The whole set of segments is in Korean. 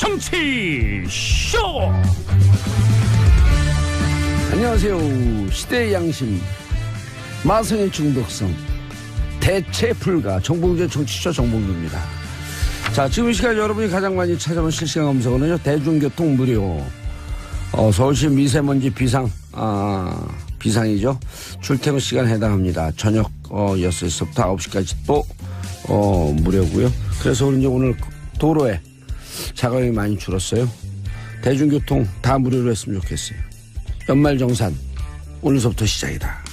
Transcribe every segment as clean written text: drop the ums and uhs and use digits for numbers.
정치쇼. 안녕하세요. 시대의 양심, 마성의 중독성, 대체 불가 정봉주의 정치쇼 정봉주입니다. 자, 지금 이 시간 여러분이 가장 많이 찾아온 실시간 검색어는요, 대중교통 무료. 서울시 미세먼지 비상이죠. 출퇴근 시간에 해당합니다. 저녁 6시부터 9시까지 또 무료고요. 그래서 그런지 오늘 도로에 자가용이 많이 줄었어요. 대중교통 다 무료로 했으면 좋겠어요. 연말정산 오늘서부터 시작이다.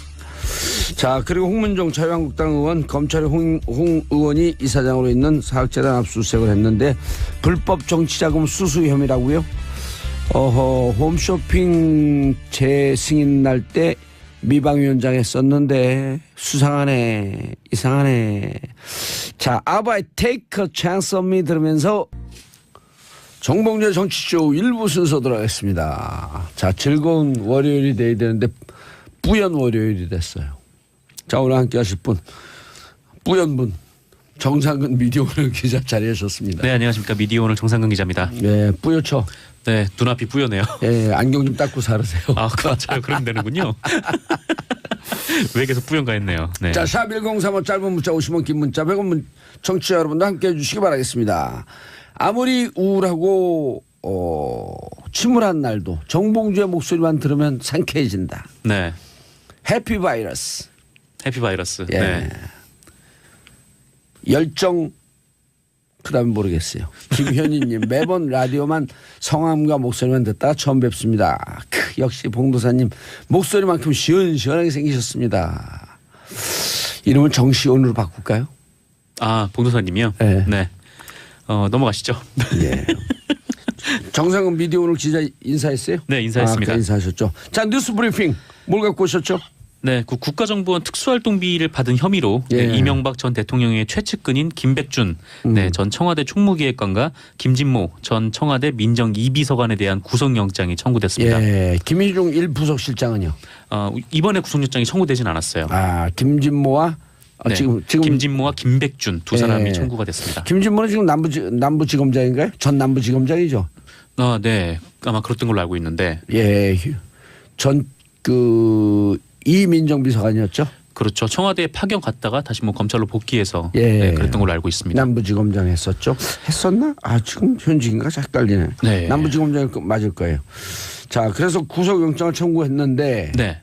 자, 그리고 홍문종 자유한국당 의원, 검찰의 홍 의원이 이사장으로 있는 사학재단 압수수색을 했는데 불법 정치자금 수수 혐의라고요? 홈쇼핑 재승인 날 때 미방위원장 했었는데 수상하네, 이상하네. 자, 아바의 Take a Chance on Me 들으면서 정봉주의 정치쇼 1부 순서 들어가겠습니다. 자, 즐거운 월요일이 돼야 되는데 뿌연 월요일이 됐어요. 자, 오늘 함께 하실 분, 뿌연분 정상근 미디어오늘 기자 자리하셨습니다. 네, 안녕하십니까. 미디어오늘 정상근 기자입니다. 네, 뿌옇죠. 네, 눈앞이 뿌연해요. 네, 안경 좀 닦고 살으세요. 아, 맞아요. 그러면 되는군요. 왜 계속 뿌연가 했네요. 네. 자, 샵 1035 짧은 문자 50원, 긴 문자 100원 청취자 여러분도 함께 해주시기 바라겠습니다. 아무리 우울하고 침울한 날도 정봉주의 목소리만 들으면 상쾌해진다. 네. 해피바이러스. 해피바이러스. 예. 네. 열정, 그 다음에 모르겠어요. 김현희님, 매번 라디오만 성함과 목소리만 듣다가 처음 뵙습니다. 역시 봉도사님 목소리만큼 시원시원하게 생기셨습니다. 이름은 정시온으로 바꿀까요? 아, 봉도사님이요? 네. 네. 넘어가시죠. 예. 정상근 미디어오늘 기자 인사했어요? 네, 인사했습니다. 인사하셨죠. 자, 뉴스 브리핑 뭘 갖고 오셨죠? 네, 국가정보원 특수활동비를 받은 혐의로 예. 네, 이명박 전 대통령의 최측근인 김백준 네, 전 청와대 총무기획관과 김진모 전 청와대 민정 2비서관에 대한 구속영장이 청구됐습니다. 예. 김희중 1부속실장은요? 이번에 구속영장이 청구되진 않았어요. 아, 김진모와 네, 지금 김진모와 김백준 두 사람이 예. 청구가 됐습니다. 김진모는 지금 남부지검장인가요? 전 남부지검장이죠. 네, 아마 그랬던 걸로 알고 있는데. 예, 전 이민정비서관이었죠. 그렇죠. 청와대에 파견 갔다가 다시 뭐 검찰로 복귀해서 예. 네, 그랬던 걸로 알고 있습니다. 남부지검장 했었죠. 했었나? 아, 지금 현직인가 헷갈리네. 네. 남부지검장이 맞을 거예요. 자, 그래서 구속영장을 청구했는데. 네.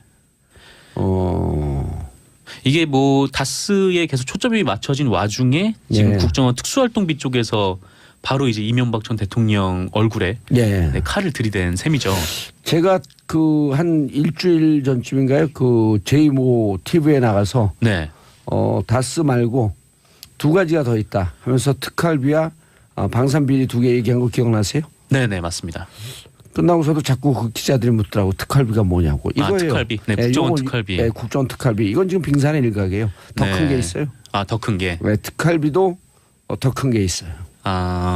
이게 뭐 다스에 계속 초점이 맞춰진 와중에 지금 예. 국정원 특수활동비 쪽에서 바로 이제 이명박 전 대통령 얼굴에 예. 네, 칼을 들이댄 셈이죠. 제가 한 일주일 전쯤인가요? 제이모 TV에 나가서 네. 다스 말고 두 가지가 더 있다 하면서 특활비와 방산비리 두 개 얘기한 거 기억나세요? 네, 맞습니다. 끝나고서도 자꾸 그 기자들이 묻더라고. 특활비가 뭐냐고. 이거예요. 특활비. 네, 국정원 특활비. 네, 국정원 특활비. 이건 지금 빙산의 일각이에요. 더 큰 게 네. 있어요. 아, 더 큰 게. 네, 특활비도 더 큰 게 있어요.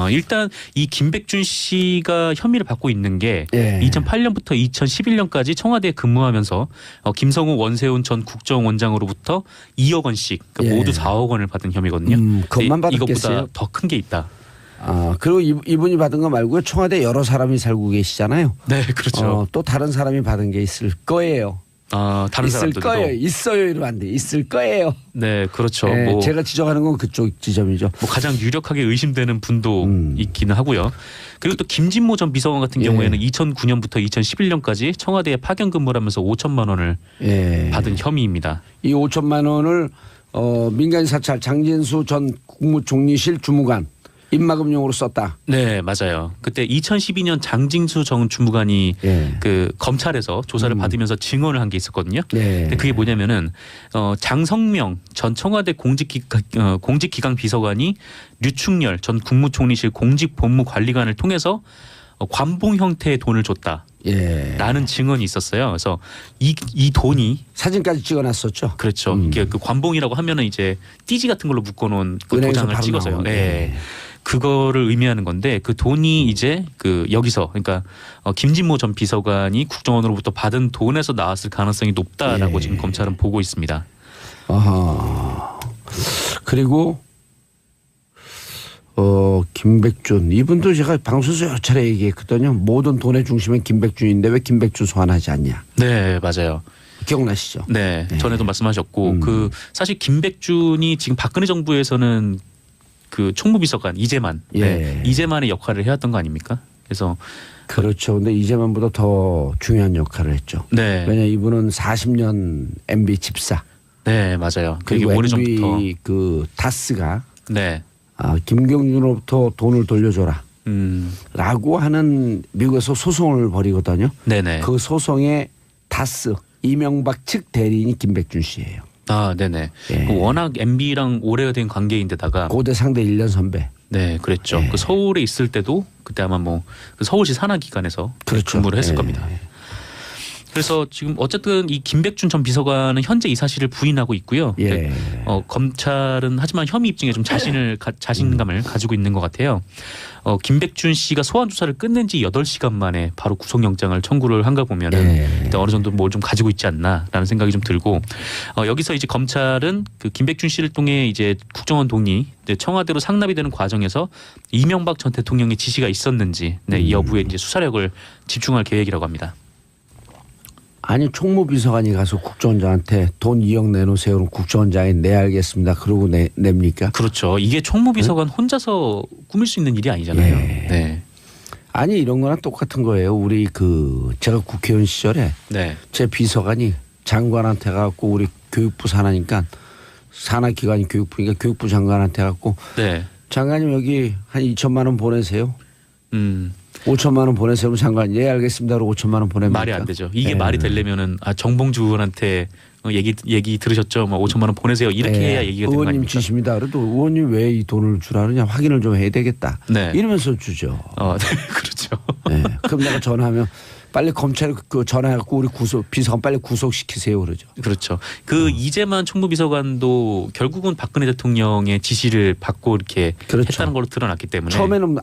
일단 이 김백준 씨가 혐의를 받고 있는 게 예. 2008년부터 2011년까지 청와대에 근무하면서 김성우 원세훈 전 국정원장으로부터 2억 원씩 그러니까 예. 모두 4억 원을 받은 혐의거든요. 그것만 받았겠어요? 이것보다 더 큰 게 있다. 그리고 이분이 받은 거 말고요. 청와대 여러 사람이 살고 계시잖아요. 네, 그렇죠. 또 다른 사람이 받은 게 있을 거예요. 다른 있을 사람들도 거예요. 있어요 이러면 안 돼. 있을 거예요. 네, 그렇죠. 네, 뭐 제가 지적하는 건 그쪽 지점이죠. 뭐 가장 유력하게 의심되는 분도 있기는 하고요. 그리고 또 김진모 전 비서관 같은 예. 경우에는 2009년부터 2011년까지 청와대에 파견 근무를 하면서 5천만 원을 예. 받은 혐의입니다. 이 5천만 원을 민간 사찰 장진수 전 국무총리실 주무관 입막음용으로 썼다. 네, 맞아요. 그때 2012년 장징수 전 주무관이 예. 그 검찰에서 조사를 받으면서 증언을 한 게 있었거든요. 예. 근데 그게 뭐냐면은 장성명 전 청와대 공직기강 비서관이 류충렬 전 국무총리실 공직본무관리관을 통해서 관봉 형태의 돈을 줬다. 예. 라는 증언이 있었어요. 그래서 이 돈이 사진까지 찍어놨었죠. 그렇죠. 이게 그 관봉이라고 하면은 이제 띠지 같은 걸로 묶어놓은 그 은행에서 도장을 바로 찍어서요. 나오는. 네. 그거를 의미하는 건데 그 돈이 이제 그 여기서 그러니까 김진모 전 비서관이 국정원으로부터 받은 돈에서 나왔을 가능성이 높다라고 예. 지금 검찰은 보고 있습니다. 아하. 그리고 김백준 이분도 제가 방송에서 여러 차례 얘기했거든요. 모든 돈의 중심은 김백준인데 왜 김백준 소환하지 않냐. 네, 맞아요. 기억나시죠? 네, 네. 전에도 말씀하셨고 그 사실 김백준이 지금 박근혜 정부에서는 그 총무비서관 이재만, 예. 네, 이재만의 역할을 해왔던 거 아닙니까? 그래서 그렇죠. 근데 이재만보다 더 중요한 역할을 했죠. 네, 왜냐 이분은 40년 MB 집사. 네, 맞아요. 그게 그리고 오래전부터 MB 그 다스가 네, 김경준으로부터 돈을 돌려줘라. 라고 하는 미국에서 소송을 벌이거든요. 네네. 그 소송의 다스 이명박 측 대리인이 김백준 씨예요. 아, 네네. 예. 그 워낙 MB랑 오래된 관계인데다가 고대 상대 1년 선배. 네, 그랬죠. 예. 그 서울에 있을 때도 그때 아마 뭐 그 서울시 산하기관에서 그렇죠. 근무를 했을 예. 겁니다. 그래서 지금 어쨌든 이 김백준 전 비서관은 현재 이 사실을 부인하고 있고요. 예. 검찰은 하지만 혐의 입증에 좀 자신감을 가지고 있는 것 같아요. 김백준 씨가 소환 조사를 끝낸 지 8시간 만에 바로 구속영장을 청구를 한가 보면은 어느 정도 뭘 좀 가지고 있지 않나라는 생각이 좀 들고 여기서 이제 검찰은 그 김백준 씨를 통해 이제 국정원 동의 청와대로 상납이 되는 과정에서 이명박 전 대통령의 지시가 있었는지 이 여부에 이제 수사력을 집중할 계획이라고 합니다. 아니 총무비서관이 가서 국정원장한테 돈 2억 내놓으세요. 국정원장이 네 알겠습니다. 그러고 냅니까? 그렇죠. 이게 총무비서관 혼자서 꾸밀 수 있는 일이 아니잖아요. 예. 네. 아니 이런 거랑 똑같은 거예요. 우리 제가 국회의원 시절에 네. 제 비서관이 장관한테 가갖고 우리 교육부 산하니까 산하기관이 교육부니까 교육부 장관한테 가갖고 네. 장관님 여기 한 2천만 원 보내세요. 5천만 원 보내세요. 장관 예 알겠습니다로 5천만 원 보냅니까? 말이 안 되죠. 이게 말이 되려면은 정봉주 의원한테 얘기 들으셨죠? 뭐 5천만 원 보내세요. 이렇게 해야 얘기가 되는 거 의원님 아닙니까? 지십니다. 그래도 의원님 왜 이 돈을 주라 그러냐 확인을 좀 해야 되겠다. 네. 이러면서 주죠. 네, 그렇죠. 네. 그럼 내가 전화하면 빨리 검찰 전화해갖고 우리 비서관 빨리 구속시키세요 그러죠. 그렇죠. 이재만 총무비서관도 결국은 박근혜 대통령의 지시를 받고 이렇게 그렇죠. 했다는 걸로 드러났기 때문에 처음에는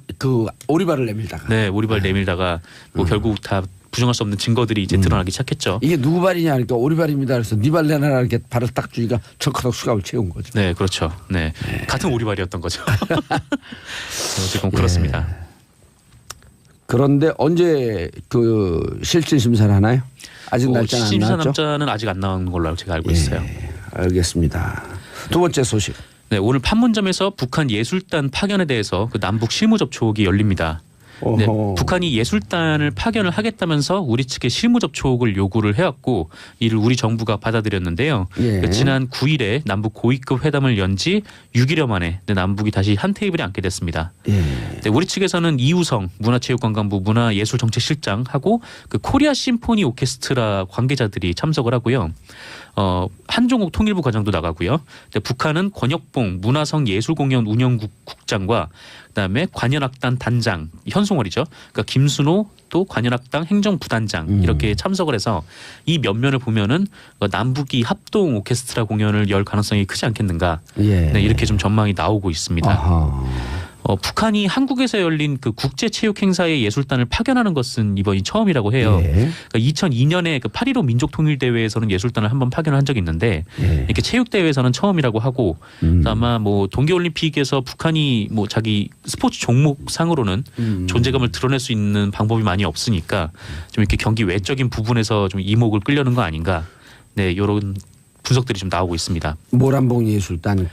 오리발을 내밀다가 네, 오리발 내밀다가 뭐 결국 다 부정할 수 없는 증거들이 이제 드러나기 시작했죠. 이게 누구 발이냐 하니까 오리발입니다. 그래서 네 발 내놔라 이렇게 발을 딱 주니까 척하닥 수갑을 채운 거죠. 네, 그렇죠. 네, 같은 오리발이었던 거죠. 지금 그렇습니다. 그런데 언제 실질 심사를 하나요? 아직 날짜는 안 심사 나왔죠? 날짜는 아직 안 나온 걸로 제가 알고 있어요. 알겠습니다. 두 번째 소식. 네, 오늘 판문점에서 북한 예술단 파견에 대해서 그 남북 실무 접촉이 열립니다. 네, 북한이 예술단을 파견을 하겠다면서 우리 측에 실무 접촉을 요구를 해왔고 이를 우리 정부가 받아들였는데요. 예. 지난 9일에 남북 고위급 회담을 연 지 6일여 만에 남북이 다시 한 테이블에 앉게 됐습니다. 예. 네, 우리 측에서는 이우성 문화체육관광부 문화예술정책실장하고 그 코리아 심포니 오케스트라 관계자들이 참석을 하고요. 한종욱 통일부 과장도 나가고요. 북한은 권혁봉 문화성예술공연 운영국 국장과 그다음에 관현악단 단장 현송월이죠. 그러니까 김순호 또 관현악단 행정부단장 이렇게 참석을 해서 이 면면을 보면은 남북이 합동 오케스트라 공연을 열 가능성이 크지 않겠는가. 예. 네, 이렇게 좀 전망이 나오고 있습니다. 아하. 북한이 한국에서 열린 그 국제 체육 행사에 예술단을 파견하는 것은 이번이 처음이라고 해요. 예. 그러니까 2002년에 그 8.15 민족통일대회에서는 예술단을 한번 파견한 적이 있는데 예. 이렇게 체육대회에서는 처음이라고 하고 아마 뭐 동계올림픽에서 북한이 뭐 자기 스포츠 종목상으로는 존재감을 드러낼 수 있는 방법이 많이 없으니까 좀 이렇게 경기 외적인 부분에서 좀 이목을 끌려는 거 아닌가. 네, 이런 분석들이 좀 나오고 있습니다. 모란봉 예술단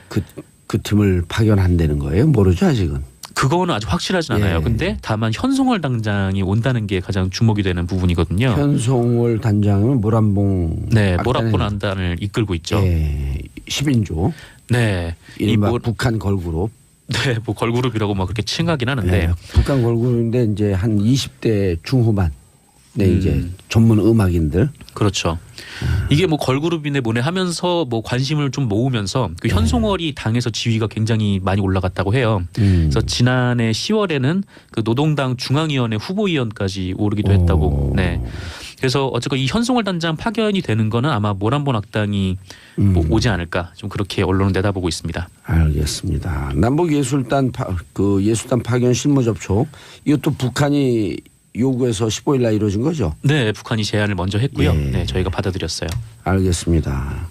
그 팀을 파견한다는 거예요? 모르죠 아직은. 그거는 아직 확실하진 않아요. 예. 근데 다만 현송월 당장이 온다는 게 가장 주목이 되는 부분이거든요. 현송월 단장은 모란봉 네, 모란봉 안단을 이끌고 있죠. 예, 10인조. 네, 이른바 북한 걸그룹. 네, 뭐 걸그룹이라고 막 그렇게 칭하긴 하는데 네, 북한 걸그룹인데 이제 한 20대 중후반. 네, 이제 전문 음악인들. 그렇죠. 이게 뭐 걸그룹이네 뭐네 하면서 뭐 관심을 좀 모으면서 그 현송월이 당에서 지위가 굉장히 많이 올라갔다고 해요. 그래서 지난해 10월에는 그 노동당 중앙위원회 후보위원까지 오르기도 했다고. 네. 그래서 어쨌건 이 현송월 단장 파견이 되는 거는 아마 모란봉 악당이 뭐 오지 않을까 좀 그렇게 언론은 내다보고 있습니다. 알겠습니다. 남북 예술단 예술단 파견 실무 접촉 이것도 북한이 요구해서 15일 날 이루어진 거죠? 네, 북한이 제안을 먼저 했고요. 예. 네, 저희가 받아들였어요. 알겠습니다.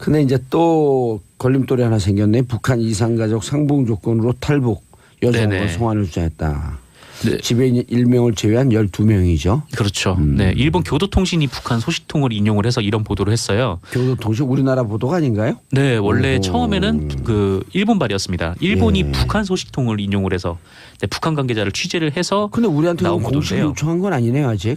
근데 이제 또 걸림돌이 하나 생겼네. 북한 이상가족 상봉 조건으로 탈북 여성을 네네. 송환을 주장했다. 네. 지배인 1명을 제외한 12명이죠. 그렇죠. 네, 일본 교도통신이 북한 소식통을 인용을 해서 이런 보도를 했어요. 교도통신 우리나라 보도가 아닌가요? 네, 원래 오호. 처음에는 그 일본발이었습니다. 일본이 예. 북한 소식통을 인용을 해서 네, 북한 관계자를 취재를 해서 근데 우리한테 나온 공식 보도인데요. 요청한 건 아니네요 아직.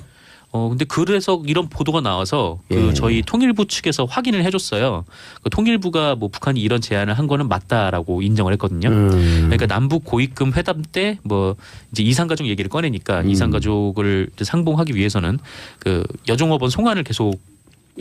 근데 그래서 이런 보도가 나와서 그 예. 저희 통일부 측에서 확인을 해줬어요. 그 통일부가 뭐 북한이 이런 제안을 한 거는 맞다라고 인정을 했거든요. 그러니까 남북 고위급 회담 때 뭐 이제 이산가족 얘기를 꺼내니까 이산가족을 이제 상봉하기 위해서는 그 여종업원 송환을 계속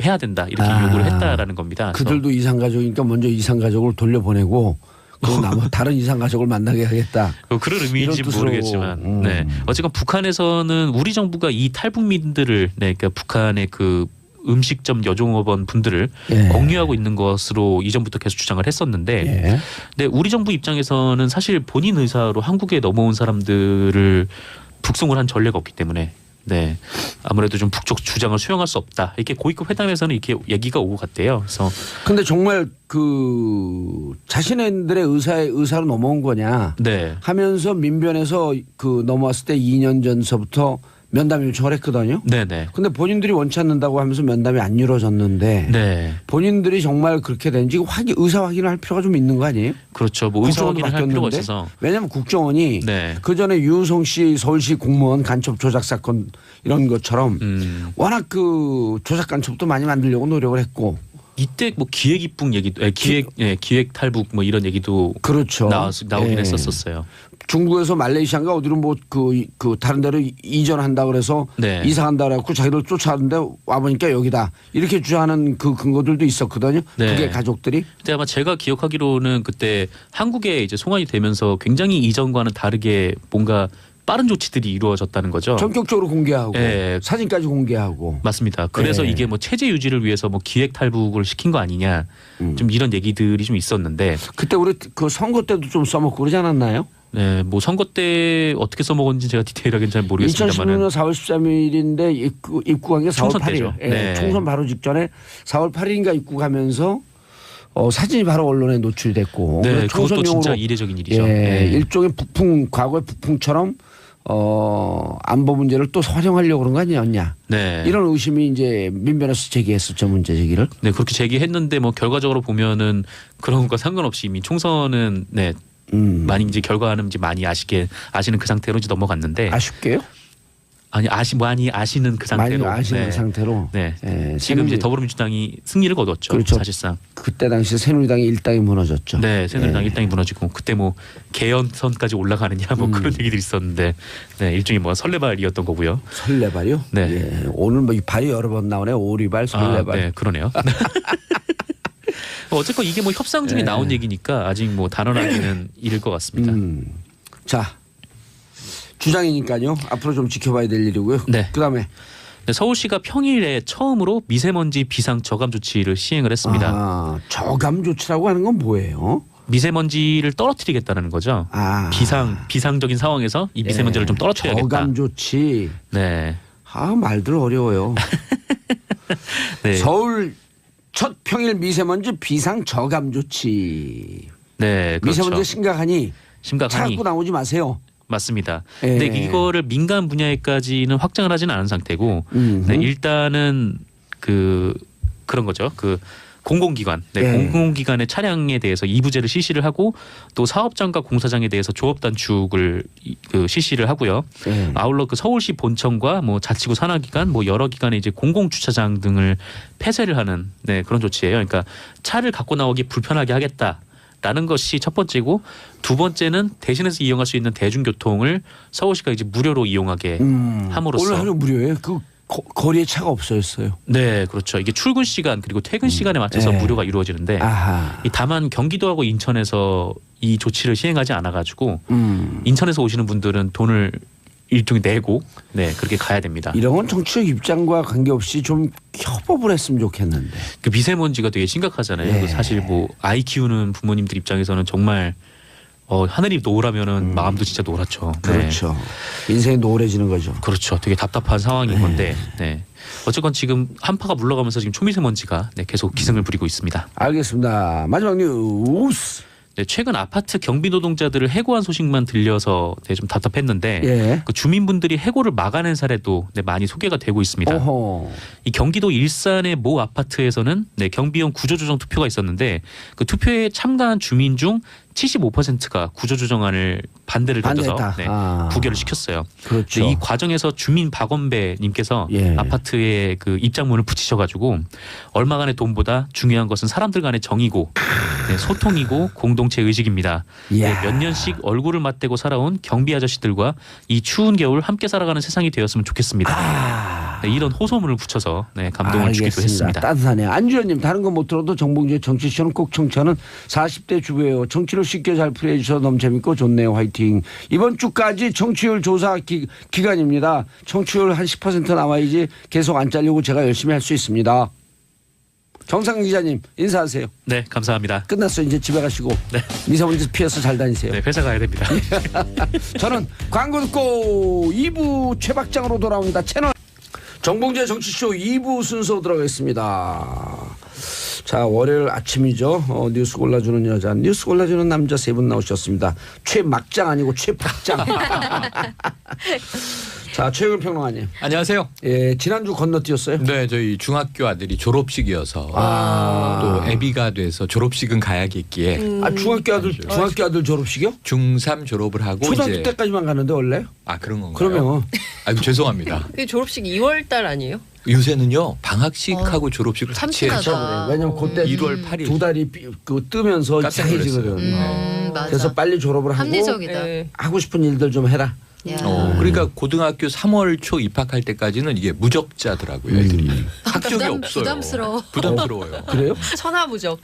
해야 된다 이렇게 요구를 했다라는 겁니다. 그래서 그들도 이상가족이니까 먼저 이상가족을 돌려보내고 그리고 다른 이상가족을 만나게 하겠다. 그런 의미인지 이런 뜻으로. 모르겠지만, 네. 어쨌건 북한에서는 우리 정부가 이 탈북민들을, 네, 그러니까 북한의 그 음식점 여종업원 분들을 예. 공유하고 있는 것으로 이전부터 계속 주장을 했었는데, 예. 근데 우리 정부 입장에서는 사실 본인 의사로 한국에 넘어온 사람들을 북송을 한 전례가 없기 때문에. 네, 아무래도 좀 북쪽 주장을 수용할 수 없다. 이렇게 고위급 회담에서는 이렇게 얘기가 오고 갔대요. 그래서 근데 정말 그 자신들의 의사로 넘어온 거냐 네, 하면서 민변에서 그 넘어왔을 때 2년 전서부터 면담 요청을 했거든요. 네네, 근데 본인들이 원치 않는다고 하면서 면담이 안 이루어졌는데 네, 본인들이 정말 그렇게 된지 의사 확인을 할 필요가 좀 있는 거 아니에요? 그렇죠. 뭐 의사 국정원도 확인을 할 필요가 바뀌었는데. 있어서, 왜냐하면 국정원이 네, 그 전에 유우성 씨 서울시 공무원 간첩 조작 사건 이런 것처럼 워낙 그 조작 간첩도 많이 만들려고 노력을 했고 이때 뭐 기획 입북 얘기도 기획 탈북 뭐 이런 얘기도 그렇죠. 나오긴 예. 했었어요. 중국에서 말레이시아인가 어디로 뭐 그 다른 데로 이전한다 그래서 네. 이사한다 그래갖고 자기들 쫓아왔는데 와보니까 여기다 이렇게 주장하는 그 근거들도 있었거든요. 네. 그게 가족들이. 근데 아마 제가 기억하기로는 그때 한국에 이제 송환이 되면서 굉장히 이전과는 다르게 뭔가 빠른 조치들이 이루어졌다는 거죠. 전격적으로 공개하고 예. 사진까지 공개하고. 맞습니다. 그래서 네. 이게 뭐 체제 유지를 위해서 뭐 기획 탈북을 시킨 거 아니냐 좀 이런 얘기들이 좀 있었는데 그때 우리 그 선거 때도 좀 써먹고 그러지 않았나요? 네, 뭐 선거 때 어떻게 써먹었는지 제가 디테일하게는 잘 모르겠습니다만은 2016년 4월 13일인데 입국한 게 4월 총선 8일. 때죠. 예, 네. 총선 바로 직전에 4월 8일인가 입국하면서 사진이 바로 언론에 노출이 됐고. 네, 그래서 그것도 진짜 총선용으로 이례적인 일이죠. 예, 네. 일종의 과거의 북풍처럼 안보 문제를 또 활용하려고 그런 거 아니었냐. 네. 이런 의심이 이제 민변에서 제기했었죠. 문제 제기를. 네, 그렇게 제기했는데 뭐 결과적으로 보면은 그런 것과 상관없이 이미 총선은 네, 많이 이제 결과는 이제 많이 아시는 그 상태로 이제 넘어갔는데 아쉽게요? 아니 많이 아시는 그 상태로 많이 아시는 네. 그 상태로. 네. 예, 지금 이제 새누리- 더불어민주당이 승리를 거뒀죠. 그렇죠. 사실상. 그때 당시 새누리당이 일당이 무너졌죠. 네, 새누리당 예. 일당이 무너지고 그때 뭐 개헌선까지 올라가느냐 뭐 그런 얘기들이 있었는데 네, 일종의 뭐 설레발이었던 거고요. 설레발이요? 네. 예, 오늘 뭐 이 발이 여러 번 나오네. 오리발, 설레발. 네, 그러네요. 어쨌건 이게 뭐 협상 중에 네. 나온 얘기니까 아직 뭐 단언하기는 이를 것 같습니다. 자, 주장이니까요. 앞으로 좀 지켜봐야 될 일이고요. 네. 그다음에 네, 서울시가 평일에 처음으로 미세먼지 비상 저감 조치를 시행을 했습니다. 저감 조치라고 하는 건 뭐예요? 미세먼지를 떨어뜨리겠다는 거죠. 비상적인 상황에서 이 미세먼지를 좀 떨어뜨려야겠다. 저감 조치. 네. 말들 어려워요. 네. 서울 첫 평일 미세먼지 비상 저감 조치. 네, 그렇죠. 미세먼지 심각하니 심각하니 자꾸 나오지 마세요. 맞습니다. 예. 근데 이거를 민간 분야에까지는 확장을 하지는 않은 상태고 네, 일단은 그런 거죠. 그 공공기관, 예. 공공기관의 차량에 대해서 이부제를 실시를 하고 또 사업장과 공사장에 대해서 조업 단축을 실시를 하고요. 예. 아울러 그 서울시 본청과 뭐 자치구 산하기관, 뭐 여러 기관의 이제 공공주차장 등을 폐쇄를 하는 네, 그런 조치예요. 그러니까 차를 갖고 나오기 불편하게 하겠다. 라는 것이 첫 번째고 두 번째는 대신해서 이용할 수 있는 대중교통을 서울시가 이제 무료로 이용하게 함으로써 오늘 하루 무료예요. 그 거리에 차가 없어졌어요. 네, 그렇죠. 이게 출근 시간 그리고 퇴근 시간에 맞춰서 네. 무료가 이루어지는데 아하. 다만 경기도하고 인천에서 이 조치를 시행하지 않아 가지고 인천에서 오시는 분들은 돈을 일종의 내고 네, 그렇게 가야 됩니다. 이런 건 정치적 입장과 관계없이 좀 협업을 했으면 좋겠는데. 그 미세먼지가 되게 심각하잖아요. 네. 그 사실 뭐 아이 키우는 부모님들 입장에서는 정말 하늘이 노을하면은 마음도 진짜 노랗죠. 네. 그렇죠. 인생이 노을해지는 거죠. 그렇죠. 되게 답답한 상황인 건데. 네. 어쨌건 지금 한파가 물러가면서 지금 초미세먼지가 계속 기승을 부리고 있습니다. 알겠습니다. 마지막 뉴스. 네, 최근 아파트 경비 노동자들을 해고한 소식만 들려서 좀 답답했는데 예. 그 주민분들이 해고를 막아낸 사례도 많이 소개가 되고 있습니다. 어허. 이 경기도 일산의 모 아파트에서는 경비원 구조조정 투표가 있었는데 그 투표에 참가한 주민 중 75%가 구조조정안을 반대를 던져서 반대했다. 부결을 시켰어요. 그렇죠. 이 과정에서 주민 박원배님께서 예. 아파트에 그 입장문을 붙이셔가지고 얼마간의 돈보다 중요한 것은 사람들 간의 정이고 소통이고 공동체 의식입니다. 이야. 몇 년씩 얼굴을 맞대고 살아온 경비 아저씨들과 이 추운 겨울 함께 살아가는 세상이 되었으면 좋겠습니다. 이런 호소문을 붙여서 감동을 주기도 했습니다. 따뜻하네요. 안주현님 다른 건 못 들어도 정봉주의 정치쇼는 꼭 청취하는 40대 주부예요. 정치를 쉽게 잘 풀이해 주셔서 너무 재밌고 좋네요. 화이팅. 이번 주까지 청취율 조사 기간입니다. 청취율 한 10% 남아야지 계속 안 잘리고 제가 열심히 할 수 있습니다. 정상 기자님 인사하세요. 네, 감사합니다. 끝났어요. 이제 집에 가시고 미세먼지 피해서 잘 다니세요. 네, 회사 가야 됩니다. 저는 광고 듣고 2부 최박장으로 돌아옵니다. 채널 정봉재 정치쇼 2부 순서 들어가겠습니다. 자, 월요일 아침이죠. 뉴스 골라주는 여자, 뉴스 골라주는 남자 세 분 나오셨습니다. 최막장 아니고 최박장. 자, 최영일 평론가님. 안녕하세요. 예, 지난주 건너뛰었어요? 네, 저희 중학교 아들이 졸업식이어서 또 애비가 돼서 졸업식은 가야겠기에 중학교 아들 졸업식이요? 중3 졸업을 하고 초등학교 이제 때까지만 가는데 원래? 그런 건가요? 그러면 아이고 죄송합니다. 그 졸업식 2월 달 아니에요? 요새는요 방학식하고 졸업식을 같이 해서 참신하다. 왜냐면 그때 1월 8일 두 달이 뜨면서 깜짝 이상해지거든. 맞아. 그래서 빨리 졸업을 하고 합리적이다. 네. 하고 싶은 일들 좀 해라. 야. 그러니까 고등학교 3월 초 입학할 때까지는 이게 무적자더라고요. 애들이 학적이 없어요. 부담스러워. 부담스러워요. 그래요? 천하무적.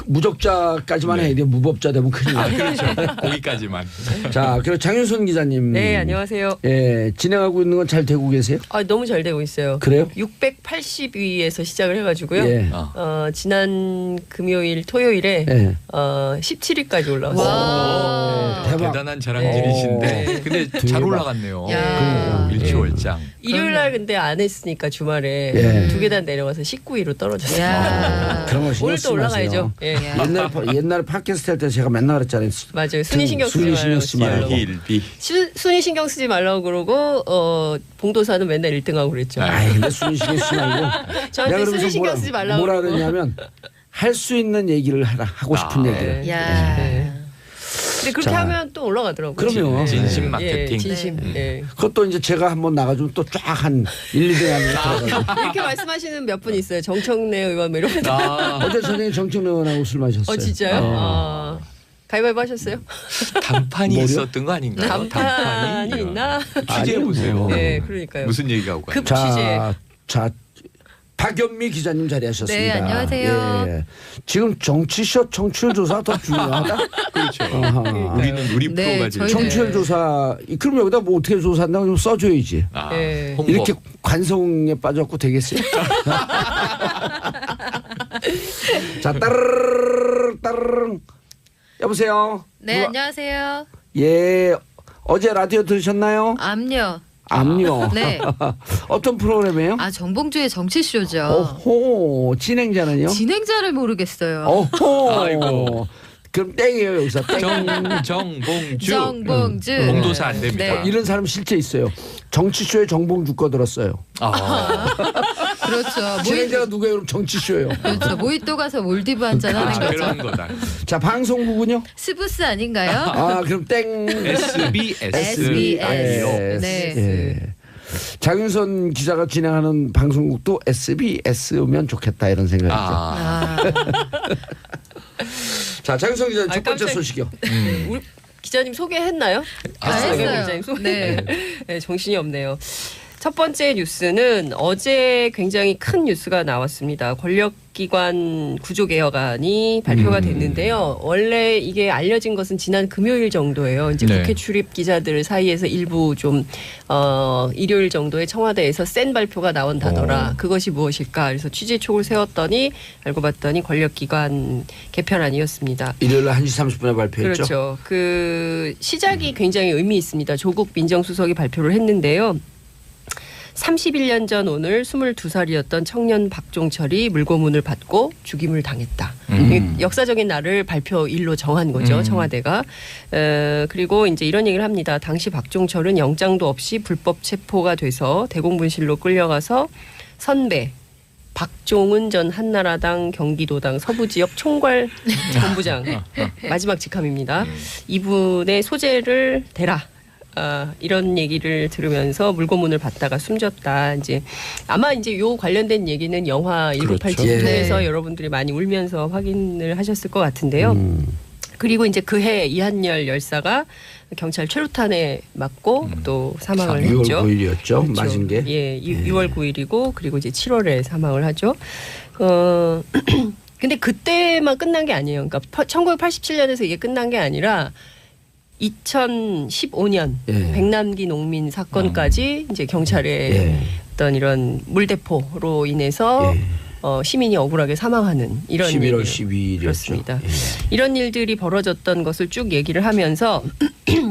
무적자까지만 네. 해야 돼. 무법자 되면 큰일 나. 그렇죠. 거기까지만. 자, 그리고 장윤선 기자님. 네, 안녕하세요. 예, 진행하고 있는 건 잘 되고 계세요? 너무 잘 되고 있어요. 그래요? 680위에서 시작을 해가지고요. 예. 지난 금요일, 토요일에 예. 17위까지 올라왔어요. 와. 대박. 대단한 자랑질이신데 네. 근데 잘 올라갔네요. 야. 일치월장. 일요일 날 근데 안 했으니까 주말에 예. 두 계단 내려가서 19위로 떨어졌어요. 야. 그런 거 신경 오늘 쓰지 또 올라가야죠. 마세요. 예. 야. 옛날에 팟캐스트 할 때 제가 맨날 그랬잖아요. 맞아요. 순위 신경 쓰지 순위 말라고. 신경 쓰지 말라고. 일비. 순위 신경 쓰지 말라고 그러고 봉도사는 맨날 1등하고 그랬죠. 아이, 근데 순위 신경 쓰지 말고. 저한테 순위 신경 쓰지 말라고 뭐라 그러고. 그러냐면 할 수 있는 얘기를 하라. 하고 싶은 얘기를. 야. 네. 근데 그렇게 자. 하면 또 올라가더라고요. 그럼요. 진심 마케팅. 예, 진심. 예. 그것도 이제 제가 한번 나가주면 또 쫙 한 1, 2등 안에 들어가고. 이렇게 말씀하시는 몇 분 있어요. 정청래 의원 뭐 이런 분. 어제 저녁에 정청래 의원하고 술 마셨어요. 진짜요? 가위바위보 하셨어요? 단판이 뭐요? 있었던 거 아닌가요? 단판이 있나? 취재해 보세요. 네, 그러니까요. 무슨 얘기하고 가요? 급 취재. 자, 박연미 기자님 자리하셨습니다. 네, 안녕하세요. 예. 지금 정치쇼 청취율 조사 더 중요하다. 그렇죠. 어허. 우리는 우리 네, 프로가 제일 저희는- 청취율 조사. 그럼 여기다 뭐 어떻게 조사한다고 좀 써줘야지. 네. 홍보. 이렇게 관성에 빠져갖고 되겠어요? 자, 따르릉. 여보세요. 네, 안녕하세요. 예, 어제 라디오 들으셨나요? 암요. 암요. 네. 어떤 프로그램이에요? 정봉주의 정치쇼죠. 오호, 진행자는요? 진행자를 모르겠어요. 오호. 아이고. 그럼 땡이에요 여기서 땡. 정봉주. 정봉주. 봉도사 안 됩니다. 네. 이런 사람 실제 있어요. 정치쇼에 정봉주 거 들었어요. 그렇죠. 진행자가 누구예요? 그럼 정치쇼예요. 그렇죠. 모히또 가서 몰디브 한잔 하는 거죠. 그런 거다. 자, 방송국은요? 스부스 아닌가요? 그럼 땡. SBS. SBS. 네. 네. 예. 장윤선 기자가 진행하는 방송국도 SBS면 좋겠다 이런 생각이죠. 자, 장윤선 기자 첫 번째 깜짝- 소식이요. 우리 기자님 소개했나요? 했어요. 기자님 소개. 네. 네, 정신이 없네요. 첫 번째 뉴스는 어제 굉장히 큰 뉴스가 나왔습니다. 권력기관 구조개혁안이 발표가 됐는데요. 원래 이게 알려진 것은 지난 금요일 정도예요. 이제 네. 국회 출입 기자들 사이에서 일부 좀 일요일 정도에 청와대에서 센 발표가 나온다더라. 그것이 무엇일까? 그래서 취재촉을 세웠더니 알고 봤더니 권력기관 개편안이었습니다. 일요일 1시 30분에 발표했죠. 그렇죠. 그 시작이 굉장히 의미 있습니다. 조국 민정수석이 발표를 했는데요. 31년 전 오늘 22살이었던 청년 박종철이 물고문을 받고 죽임을 당했다. 역사적인 날을 발표일로 정한 거죠. 청와대가. 그리고 이제 이런 얘기를 합니다. 당시 박종철은 영장도 없이 불법 체포가 돼서 대공분실로 끌려가서 선배 박종은 전 한나라당 경기도당 서부지역 총괄 본부장 마지막 직함입니다. 이분의 소재를 대라. 이런 얘기를 들으면서 물고문을 받다가 숨졌다. 이제 아마 이제 요 관련된 얘기는 영화 1987 그렇죠. 통해서 네. 여러분들이 많이 울면서 확인을 하셨을 것 같은데요. 그리고 이제 그해 이한열 열사가 경찰 최루탄에 맞고 또 사망을 6월 했죠. 9일이었죠. 그렇죠. 맞은 게. 예, 6월 9일이고 그리고 이제 7월에 사망을 하죠. 근데 그때만 끝난 게 아니에요. 그러니까 1987년에서 이게 끝난 게 아니라 2015년 예. 백남기 농민 사건까지 이제 경찰의 예. 어떤 이런 물대포로 인해서 예. 시민이 억울하게 사망하는 이런 11월 얘기를 12일이었죠. 그렇습니다. 예. 이런 일들이 벌어졌던 것을 쭉 얘기를 하면서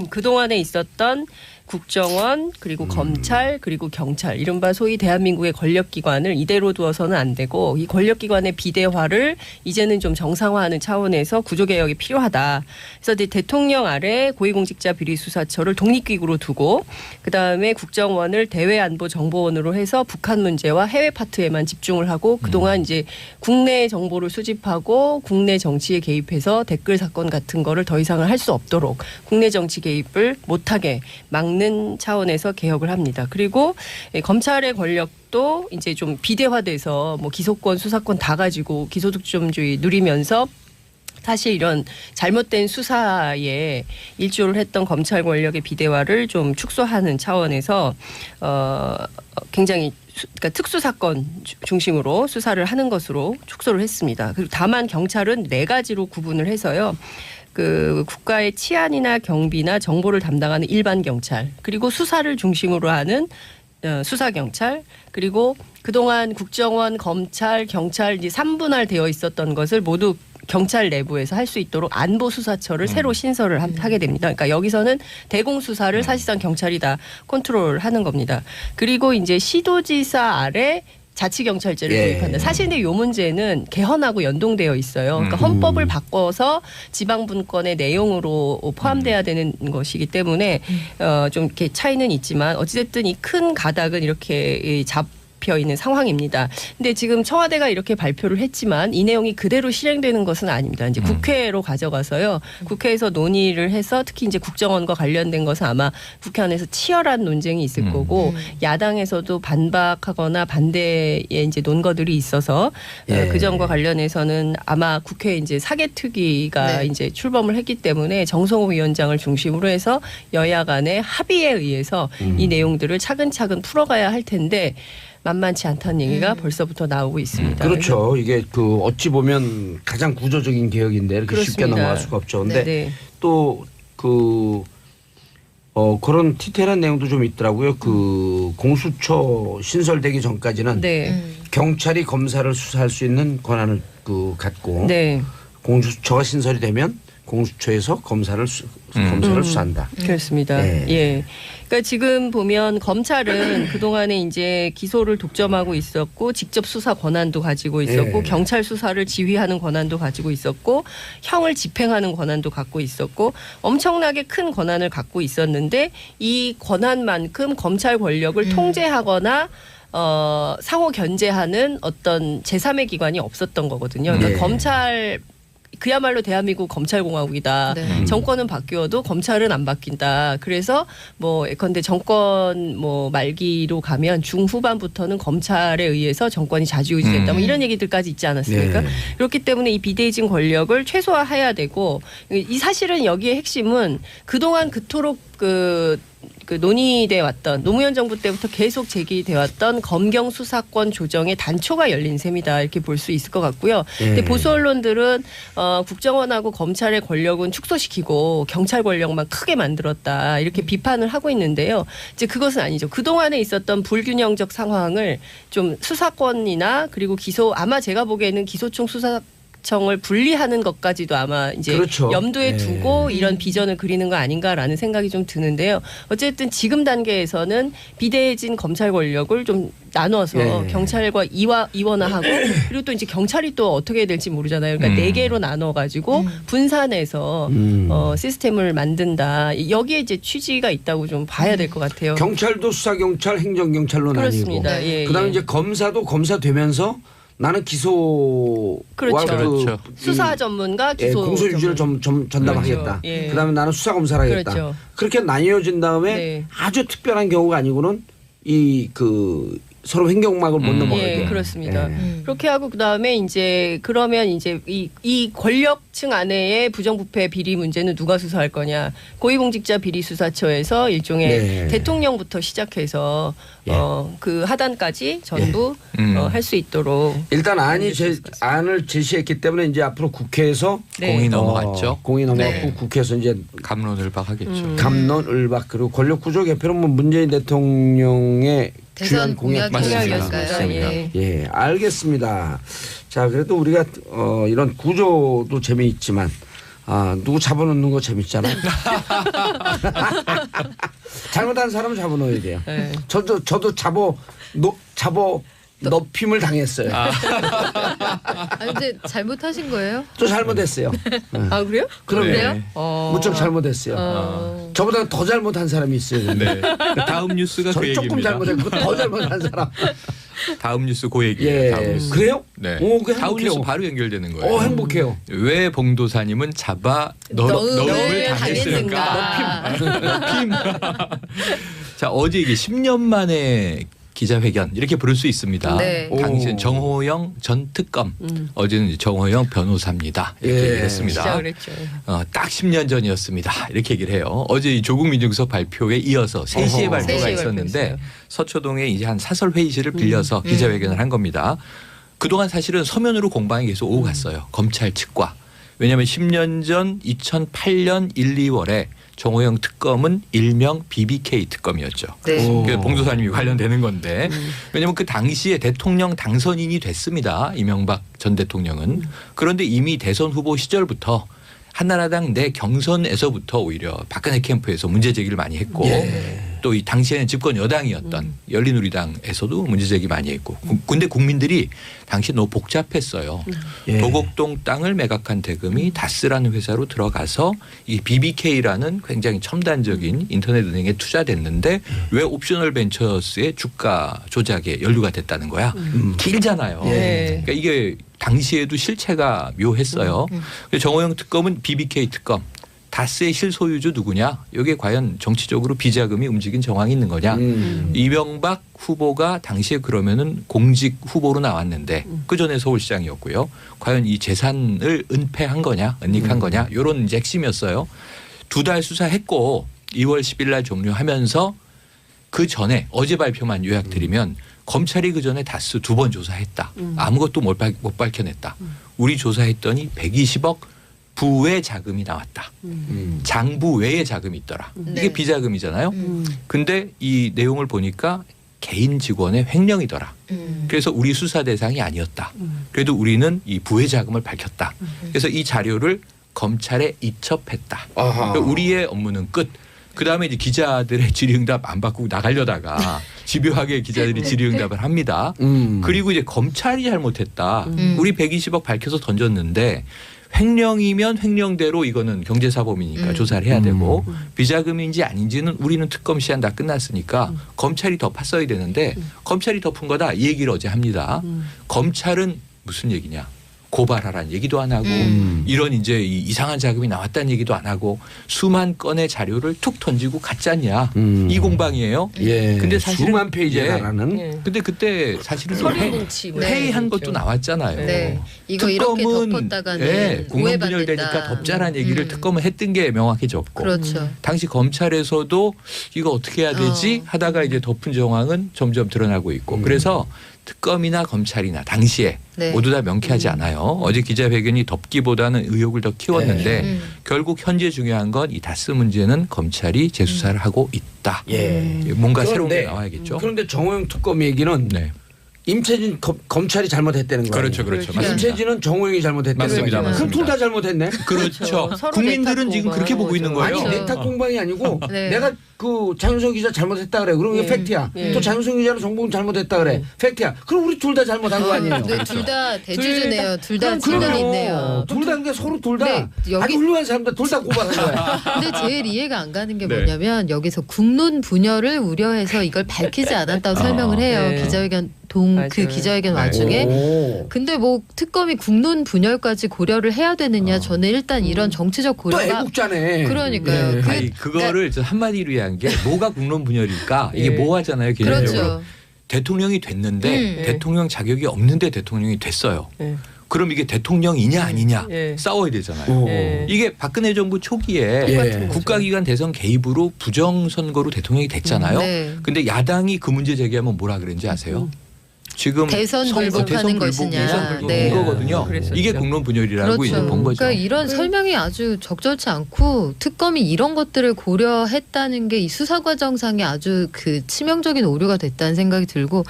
그동안에 있었던 국정원 그리고 검찰 그리고 경찰 이른바 소위 대한민국의 권력기관을 이대로 두어서는 안 되고 이 권력기관의 비대화를 이제는 좀 정상화하는 차원에서 구조개혁이 필요하다. 그래서 이제 대통령 아래 고위공직자 비리수사처를 독립기구로 두고 그다음에 국정원을 대외안보정보원으로 해서 북한 문제와 해외 파트에만 집중을 하고 그동안 이제 국내 정보를 수집하고 국내 정치에 개입해서 댓글 사건 같은 거를 더 이상은 할 수 없도록 국내 정치 개입을 못하게 막는 차원에서 개혁을 합니다. 그리고 검찰의 권력도 이제 좀 비대화돼서 뭐 기소권, 수사권 다 가지고 기소득점주의 누리면서 사실 이런 잘못된 수사에 일조를 했던 검찰 권력의 비대화를 좀 축소하는 차원에서 굉장히 그러니까 특수 사건 중심으로 수사를 하는 것으로 축소를 했습니다. 그리고 다만 경찰은 4가지로 구분을 해서요. 그 국가의 치안이나 경비나 정보를 담당하는 일반 경찰 그리고 수사를 중심으로 하는 수사 경찰 그리고 그동안 국정원, 검찰, 경찰 이제 3분할되어 있었던 것을 모두 경찰 내부에서 할 수 있도록 안보수사처를 새로 신설을 하게 됩니다. 그러니까 여기서는 대공수사를 사실상 경찰이 다 컨트롤하는 겁니다. 그리고 이제 시도지사 아래 자치경찰제를 예. 도입한다. 사실 근데 이 문제는 개헌하고 연동되어 있어요. 그러니까 헌법을 바꿔서 지방분권의 내용으로 포함돼야 되는 것이기 때문에 좀 이렇게 차이는 있지만 어찌됐든 이 큰 가닥은 이렇게 잡혀 있는 상황입니다. 근데 지금 청와대가 이렇게 발표를 했지만 이 내용이 그대로 실행되는 것은 아닙니다. 이제 국회로 가져가서요. 국회에서 논의를 해서 특히 이제 국정원과 관련된 것은 아마 국회 안에서 치열한 논쟁이 있을 거고 야당에서도 반박하거나 반대에 이제 논거들이 있어서 예. 그 점과 관련해서는 아마 국회 이제 사개특위가 네. 이제 출범을 했기 때문에 정성호 위원장을 중심으로 해서 여야 간의 합의에 의해서 이 내용들을 차근차근 풀어가야 할 텐데 만만치 않다는 얘기가 벌써부터 나오고 있습니다. 그렇죠. 이게 그 어찌 보면 가장 구조적인 개혁인데 이렇게 쉽게 그렇습니다. 넘어갈 수가 없죠. 근데 네. 또 그 그런 디테일한 내용도 좀 있더라고요. 그 공수처 신설되기 전까지는 네. 경찰이 검사를 수사할 수 있는 권한을 그 갖고 네. 공수처가 신설이 되면 공수처에서 검사를 수사한다. 그렇습니다. 네. 예. 그러니까 지금 보면 검찰은 그동안에 이제 기소를 독점하고 있었고 직접 수사 권한도 가지고 있었고 예. 경찰 수사를 지휘하는 권한도 가지고 있었고 형을 집행하는 권한도 갖고 있었고 엄청나게 큰 권한을 갖고 있었는데 이 권한만큼 검찰 권력을 통제하거나 상호 견제하는 어떤 제3의 기관이 없었던 거거든요. 그러니까 네. 검찰 그야말로 대한민국 검찰공화국이다. 네. 정권은 바뀌어도 검찰은 안 바뀐다. 그래서 뭐 예컨대 정권 뭐 말기로 가면 중후반부터는 검찰에 의해서 정권이 좌지우지됐다. 뭐 이런 얘기들까지 있지 않았습니까? 네. 그렇기 때문에 이 비대해진 권력을 최소화해야 되고 이 사실은 여기에 핵심은 그동안 그토록 그 그 논의돼 왔던 노무현 정부 때부터 계속 제기돼 왔던 검경 수사권 조정의 단초가 열린 셈이다 이렇게 볼 수 있을 것 같고요. 근데 보수 언론들은 국정원하고 검찰의 권력은 축소시키고 경찰 권력만 크게 만들었다 이렇게 비판을 하고 있는데요. 이제 그것은 아니죠. 그 동안에 있었던 불균형적 상황을 좀 수사권이나 그리고 아마 제가 보기에는 기소총 수사청을 분리하는 것까지도 아마 이제 그렇죠. 염두에 두고 이런 비전을 그리는 거 아닌가라는 생각이 좀 드는데요. 어쨌든 지금 단계에서는 비대해진 검찰 권력을 좀 나눠서 경찰과 이원화하고 그리고 또 이제 경찰이 또 어떻게 될지 모르잖아요. 그러니까 4개로 나눠가지고 분산해서 시스템을 만든다. 여기에 이제 취지가 있다고 좀 봐야 될 것 같아요. 경찰도 수사경찰, 행정경찰로 그렇습니다. 나뉘고 예, 그다음에 예. 이제 검사도 검사되면서 나는 기소 그렇죠. 수사 전문가 기소 공소 유지를 전담하겠다. 그렇죠. 예. 그다음에 나는 수사 검사를 하겠다. 그렇죠. 그렇게 나뉘어진 다음에 네. 아주 특별한 경우가 아니고는 서로 횡격막을 못 넘어가게. 예, 그렇습니다. 그렇게 하고 그다음에 이제 그러면 이제 이 권력층 안에의 부정부패 비리 문제는 누가 수사할 거냐? 고위공직자 비리수사처에서 일종의 대통령부터 시작해서 그 하단까지 전부 할 수 있도록 일단 안을 제시했기 때문에 이제 앞으로 국회에서 공이 넘어갔죠. 공이 넘어갔고 국회에서 이제 갑론을박하겠죠. 갑론을박 그리고 권력구조 개편은 뭐 문재인 대통령의 대선 공약이었을까요? 예. 예, 알겠습니다. 자, 그래도 우리가 이런 구조도 재미있지만 누구 잡아놓는 거 재밌잖아요. 잘못한 사람은 잡아놓아야 돼요. 네. 저도 높임을 당했어요. 근데 잘못하신 거예요? 또 잘못했어요. 아 그래요? 그래요? 무척 잘못했어요. 저보다 더 잘못한 사람이 있어요. 네. 다음 뉴스가 그 저는 조금 얘기입니다. 잘못했고 더 잘못한 사람. 다음 뉴스 그 얘기예요. 다음 뉴스. 그래요? 네. 오, 그 다음 행복해요. 뉴스 바로 연결되는 거예요. 행복해요. 왜 봉도사님은 잡아 넣음을 당했을까? 당했는가? 자, 어제 이게 10년 만에 기자회견 이렇게 부를 수 있습니다. 네. 당시엔 정호영 전 특검, 어제는 정호영 변호사입니다. 이렇게 얘기를 했습니다. 진짜 그랬죠. 딱 10년 전이었습니다. 이렇게 얘기를 해요. 어제 이 조국 민정수석 발표에 이어서 3시에 발표가 3시에 있었는데 발표했어요. 서초동에 이제 한 사설 회의실을 빌려서 기자회견을 한 겁니다. 그동안 사실은 서면으로 공방이 계속 오고 갔어요. 검찰 측과. 왜냐하면 10년 전 2008년 1, 2월에 정호영 특검은 일명 BBK 특검이었죠. 네. 그래서 봉도사님이 관련되는 건데 왜냐하면 그 당시에 대통령 당선인이 됐습니다. 이명박 전 대통령은. 그런데 이미 대선 후보 시절부터 한나라당 내 경선에서부터 오히려 박근혜 캠프에서 문제 제기를 많이 했고 또 이 당시에는 집권 여당이었던 열린우리당에서도 문제 제기 많이 했고 근데 국민들이 당시 너무 복잡했어요. 도곡동 땅을 매각한 대금이 다스라는 회사로 들어가서 이 BBK라는 굉장히 첨단적인 인터넷 은행에 투자됐는데 왜 옵셔널 벤처스의 주가 조작에 연루가 됐다는 거야. 길잖아요. 그러니까 이게 당시에도 실체가 묘했어요. 정호영 특검은 BBK 특검. 다스의 실소유주 누구냐? 여기에 과연 정치적으로 비자금이 움직인 정황이 있는 거냐? 이명박 후보가 당시에 그러면은 공직 후보로 나왔는데 그 전에 서울시장이었고요. 과연 이 재산을 은폐한 거냐? 은닉한 거냐? 이런 이제 핵심이었어요. 2달 수사했고 2월 10일 날 종료하면서 그 전에 어제 발표만 요약드리면 검찰이 그 전에 다스 2번 조사했다. 아무것도 못 밝혀냈다. 우리 조사했더니 120억 부외 자금이 나왔다. 장부 외에 자금이 있더라. 이게 비자금이잖아요. 근데 이 내용을 보니까 개인 직원의 횡령이더라. 그래서 우리 수사 대상이 아니었다. 그래도 우리는 이 부외 자금을 밝혔다. 그래서 이 자료를 검찰에 이첩했다. 그러니까 우리의 업무는 끝. 그다음에 이제 기자들의 질의응답 안 받고 나가려다가 집요하게 기자들이 질의응답을 합니다. 그리고 이제 검찰이 잘못했다. 우리 120억 밝혀서 던졌는데 횡령이면 횡령대로 이거는 경제사범이니까 조사를 해야 되고 비자금인지 아닌지는 우리는 특검 시한 다 끝났으니까 검찰이 덮었어야 되는데 검찰이 덮은 거다 이 얘기를 어제 합니다. 검찰은 무슨 얘기냐. 고발하라는 얘기도 안 하고 이런 이제 이상한 자금이 나왔다는 얘기도 안 하고 수만 건의 자료를 툭 던지고 갔잖냐 이 공방이에요. 예. 근데 사실은 수만 페이지에 예. 달하는 예. 근데 그때 사실은 또 서류뭉치 뭐 회의한 이런 거 것도 있죠. 나왔잖아요. 네. 이거 이렇게 특검은 덮었다가는 예, 공론 분열되니까 오해받는다. 덮자라는 얘기를 특검은 했던 게 명확해졌고 그렇죠. 당시 검찰에서도 이거 어떻게 해야 되지 하다가 이제 덮은 정황은 점점 드러나고 있고 그래서 특검이나 검찰이나 당시에 네. 모두 다 명쾌하지 않아요. 어제 기자회견이 덮기보다는 의혹을 더 키웠는데 결국 현재 중요한 건 이 다스 문제는 검찰이 재수사를 하고 있다. 예. 뭔가 새로운 게 그런데- 나와야겠죠. 그런데 정호영 특검 얘기는 네. 임채진 검찰이 잘못했다는 거예요. 그렇죠, 그렇죠. 그렇죠. 맞습니다. 임채진은 정호영이 잘못했다는 맞습니다, 거예요. 맞습니다. 그럼 둘 다 잘못했네. 그렇죠. 서로 국민들은 내탓 지금 그렇게 보고 있는 거예요. 아니 그렇죠. 내탁 공방이 아니고 네. 내가 그 장윤성 기자 잘못했다 그래. 그럼 이게 예. 팩트야. 예. 또 장윤성 기자는 정보는 잘못했다 그래. 팩트야. 그럼 우리 둘 다 잘못한 거 아니에요. 네, 둘 다 대주주네요. 둘 다 그럼 증언 그래요. 있네요. 둘 다 그러니까 서로 둘 다 네, 여기- 아주 훌륭한 사람들 둘 다 고발한 거야. 근데 제일 이해가 안 가는 게 네. 뭐냐면 여기서 국론 분열을 우려해서 이걸 밝히지 않았다고 설명을 해요. 네. 기자회견 그 맞아요. 기자회견 네. 와중에. 오. 근데 뭐 특검이 국론 분열까지 고려를 해야 되느냐? 저는 일단 이런 정치적 또 고려가 애국자네. 그러니까요. 예. 그- 아니 그거를 저 한마디로 이해한 게 뭐가 국론 분열일까 이게 예. 뭐하잖아요. 개인적으로 그렇죠. 대통령이 됐는데 음. 대통령 자격이 없는데 대통령이 됐어요. 예. 그럼 이게 대통령이냐 아니냐 예. 싸워야 되잖아요. 오. 예. 이게 박근혜 정부 초기에 예. 국가기관 대선 개입으로 부정선거로 대통령이 됐잖아요. 네. 근데 야당이 그 문제 제기하면 뭐라 그랬는지 아세요? 지금 대선 선거, 불복하는 대선 것이냐. 대선 불복 네. 이거거든요. 그랬었죠. 이게 국론 분열이라고 그렇죠. 이제 본 거죠. 그러니까 이런 설명이 아주 적절치 않고 특검이 이런 것들을 고려했다는 게 이 수사 과정상에 아주 그 치명적인 오류가 됐다는 생각이 들고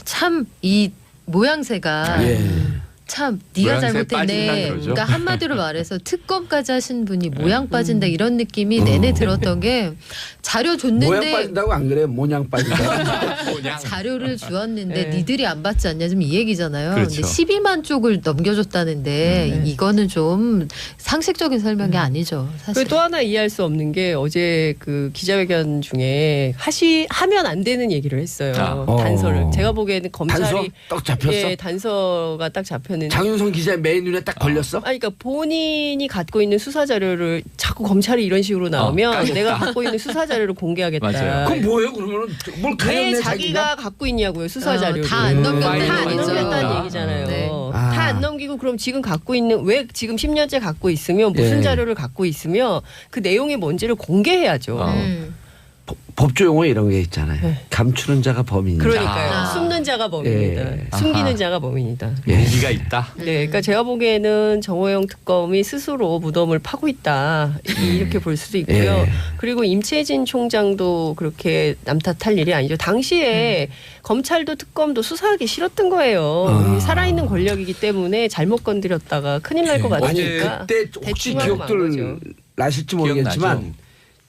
참 이 모양새가 예. 참 네가 모양새 잘못했네. 빠진다 그러죠. 그러니까 한마디로 말해서 특검까지 하신 분이 모양 빠진다 이런 느낌이 내내 들었던 게 자료 모양 줬는데 빠진다고 안 그래요? 모양 빠진다. 그냥 자료를 주었는데 네. 니들이 안 받지 않냐 지금 이 얘기잖아요. 그렇죠. 근데 12만 쪽을 넘겨줬다는데 이거는 좀 상식적인 설명이 아니죠. 사실. 그리고 또 하나 이해할 수 없는 게 어제 그 기자회견 중에 하면 안 되는 얘기를 했어요. 아. 단서를. 어. 제가 보기에는 검찰이 단서 딱 잡혔어. 예, 단서가 딱 잡혔는데. 장윤성 기자의 맨 눈에 딱 걸렸어? 아니, 그러니까 본인이 갖고 있는 수사 자료를 자꾸 검찰이 이런 식으로 나오면 까먹다. 내가 갖고 있는 수사 자료를 공개하겠다. 맞아요. 그럼 뭐예요? 그러면은 뭘 왜 가렸네 자기가 갖고 있냐고요 수사 어, 자료를. 다안 넘겼다는 다안 얘기죠. 넘겼다는 아. 얘기잖아요. 네. 아. 다 안 넘기고 그럼 지금 갖고 있는 왜 지금 10년째 갖고 있으면 무슨 예. 자료를 갖고 있으면 그 내용이 뭔지를 공개해야죠. 어. 법조 용어 이런 게 있잖아요. 감추는 자가 범인이다. 그러니까요. 아. 숨는 자가 범인이다. 예. 숨기는 아하. 자가 범인이다. 용기가 있다. 네, 그러니까 제가 보기에는 정호영 특검이 스스로 무덤을 파고 있다 이렇게 볼 수도 있고요. 예. 그리고 임채진 총장도 그렇게 남탓할 일이 아니죠. 당시에 검찰도 특검도 수사하기 싫었던 거예요. 아. 살아있는 권력이기 때문에 잘못 건드렸다가 큰일 날 것 아니, 같으니까. 그때 혹시 대충 하고 만 기억들 거죠. 나실지 모르겠지만 기억나죠?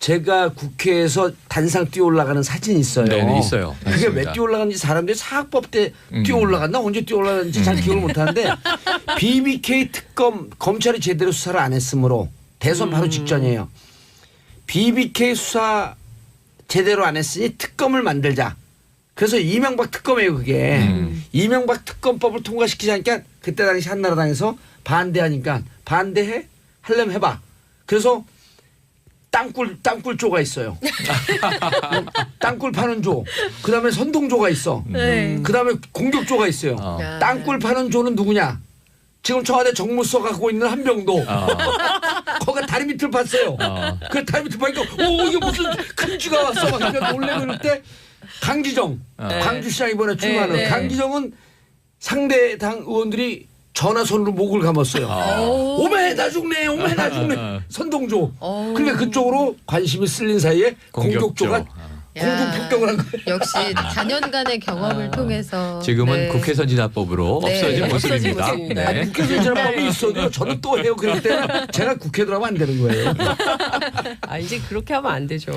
제가 국회에서 단상 뛰어 올라가는 사진이 있어요. 네, 있어요. 그게 맞습니다. 왜 뛰어 올라갔는지 사람들이 사학법 때 뛰어 올라갔나 언제 뛰어 올라갔는지 잘 기억을 못하는데 BBK 특검 검찰이 제대로 수사를 안 했으므로 대선 바로 직전이에요. BBK 수사 제대로 안 했으니 특검을 만들자. 그래서 이명박 특검이에요 그게. 이명박 특검법을 통과시키자니까 그때 당시 한나라당에서 반대하니까 반대해? 하려면 해봐. 그래서 땅굴조가 있어요. 땅굴 파는 조. 그다음에 선동조가 있어. 그다음에 공격조가 있어요. 어. 땅굴 파는 조는 누구냐? 지금 청와대 정무서 갖고 있는 한병도. 거기가 다리 밑을 봤어요. 그 다리 밑을 보니까 오 이게 무슨 큰 쥐가 왔어. 막 그러니까 놀래고 이럴 때 강기정 광주시장 이번에 출마하는 네. 강기정은 상대 당 의원들이 전화선으로 목을 감았어요. 오메 나 죽네 오메 나 죽네 선동조. 그러니까 그쪽으로 관심이 쓸린 사이에 공격조가 공중폭격을 한 거예요. 역시 단연간의 경험을 통해서 지금은 네. 국회 선진화법으로 네. 없어진 없어진 모습입니다. 모습입니다. 네. 국회 선진화법이 있어도 저는 또 해요. 그럴 때는 제가 국회 들어가면 안 되는 거예요. 아 이제 그렇게 하면 안 되죠.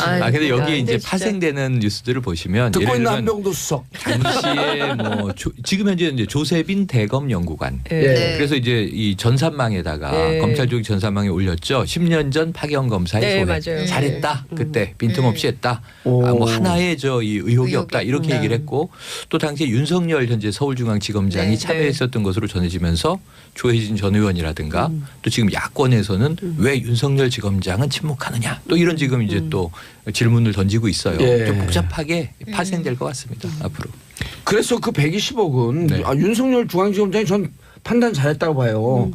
아 근데 여기에 이제 진짜. 파생되는 뉴스들을 보시면 듣고 예를 있는 들면 한병도 수석. 당시에 뭐 지금 현재 이제 조세빈 대검 연구관. 예. 네. 그래서 이제 이 전산망에다가 네. 검찰 조직 전산망에 올렸죠. 10년 전 파견 검사의 네, 소회. 맞아요. 잘했다. 그때 빈틈없이 했다. 뭐 하나의 이 의혹이 없다 이렇게 네. 얘기를 했고 또 당시에 윤석열 현재 서울중앙지검장이 네. 참여했었던 것으로 전해지면서 조혜진 전 의원이라든가 또 지금 야권에서는 왜 윤석열 지검장은 침묵하느냐 또 이런 지금 이제 또 질문을 던지고 있어요. 예. 좀 복잡하게 파생될 것 같습니다. 앞으로. 그래서 그 120억은 네. 윤석열 중앙지검장이 전 판단 잘했다고 봐요.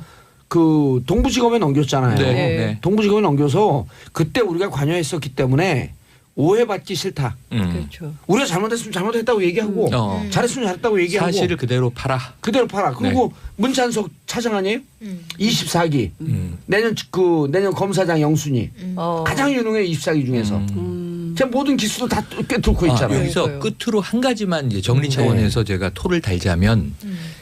그 동부지검에 넘겼잖아요. 네. 네. 동부지검에 넘겨서 그때 우리가 관여했었기 때문에 오해받기 싫다. 그렇죠. 우리가 잘못했으면 잘못했다고 얘기하고 잘했으면 잘했다고 얘기하고 사실을 그대로 팔아. 그대로 팔아. 그리고 문찬석 차장 아니에요? 24기. 내년 검사장 영순위. 가장 유능해 24기 중에서. 제 모든 기수도 다 꿰뚫고 있잖아요. 여기서 그러니까요. 끝으로 한 가지만 이제 정리 차원에서 제가 토를 달자면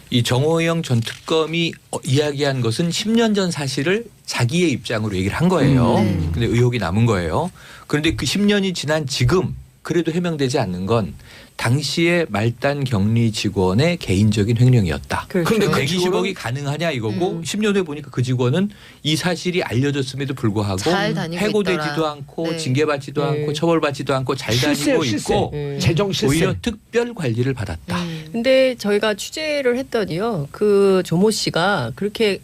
이 정호영 전 특검이 이야기한 것은 10년 전 사실을 자기의 입장으로 얘기를 한 거예요. 근데 의혹이 남은 거예요. 그런데 그 10년이 지난 지금 그래도 해명되지 않는 건 당시의 말단 격리 직원의 개인적인 횡령이었다. 그렇죠. 근데 그 120억이 가능하냐 이거고 10년 후에 보니까 그 직원은 이 사실이 알려졌음에도 불구하고 잘 다니고 해고되지도 있더라. 않고 네. 징계받지도 네. 않고 처벌받지도 않고 잘 다니고 실세. 있고 재정 실세. 오히려 특별 관리를 받았다. 근데 저희가 취재를 했더니요. 그 조모 씨가 그렇게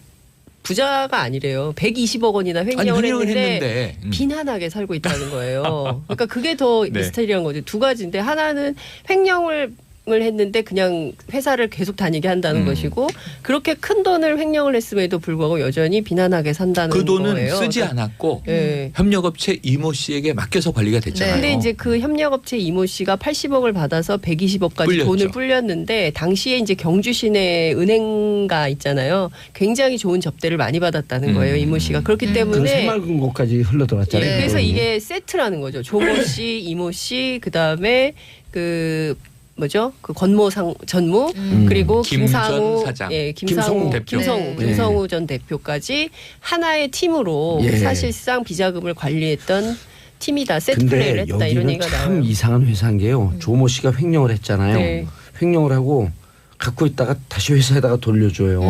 부자가 아니래요. 120억 원이나 횡령을 했는데 비난하게 살고 있다는 거예요. 그러니까 그게 더 네. 미스테리한 거죠. 두 가지인데 하나는 횡령을 했는데 그냥 회사를 계속 다니게 한다는 것이고 그렇게 큰 돈을 횡령을 했음에도 불구하고 여전히 비난하게 산다는 그 돈은 거예요. 쓰지 않았고 네. 협력업체 이모 씨에게 맡겨서 관리가 됐잖아요. 근데 이제 그 협력업체 이모 씨가 80억을 받아서 120억까지 불렸죠. 돈을 불렸는데 당시에 이제 경주 시내 은행가 있잖아요. 굉장히 좋은 접대를 많이 받았다는 거예요. 이모 씨가. 그렇기 그 때문에 새맑은 곳까지 흘러들어왔잖아요. 네, 그래서 그 이게 세트라는 거죠. 조모 씨, 이모 씨, 그다음에 그 뭐죠? 그 권모상 전무 그리고 김 김상우 전 사장. 예, 김성우 대표. 김성우, 네. 김성우 전 대표까지 하나의 팀으로 예. 사실상 비자금을 관리했던 팀이다. 세트 플레이를 근데 했다 이런 여기는 얘기가 참 나와요. 이상한 회사인 게요. 조모 씨가 횡령을 했잖아요. 네. 횡령을 하고 갖고 있다가 다시 회사에다가 돌려줘요.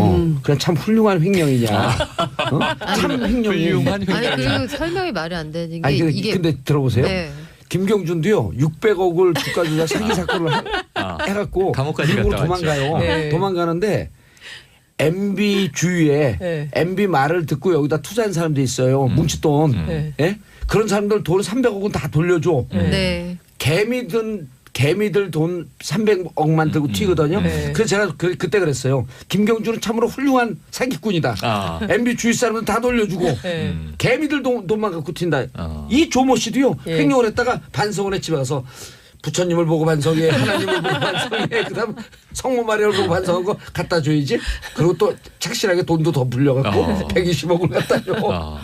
그냥 참 훌륭한 횡령이냐. 참 횡령이. 훌륭한 아니 횡령이다. 그리고 설명이 말이 안 되는 게 아니 이게 근데 들어보세요. 네. 김경준도요 600억을 주가주다 사기 사건을 해갖고 감옥까지 미국으로 갔다 왔죠. 도망가요. 네. 도망가는데 MB 주위에 네. MB 말을 듣고 여기다 투자한 사람도 있어요. 뭉칫돈. 네. 예? 그런 사람들 돈 300억은 다 돌려줘. 네. 개미들 돈 300억만 들고 튀거든요. 네. 그래서 제가 그때 그랬어요. 김경준은 참으로 훌륭한 사기꾼이다. MB 주위 사람은 다 돌려주고 네. 개미들 돈만 갖고 튄다. 이 조모 씨도요. 예. 횡령을 했다가 반성을 해 집에 가서 부처님을 보고 반성해, 하나님을 보고 반성해, 그다음 성모 마리아를 보고 반성하고 갖다 줘야지. 그리고 또 착실하게 돈도 더 불려갖고 120억을 갖다 줘.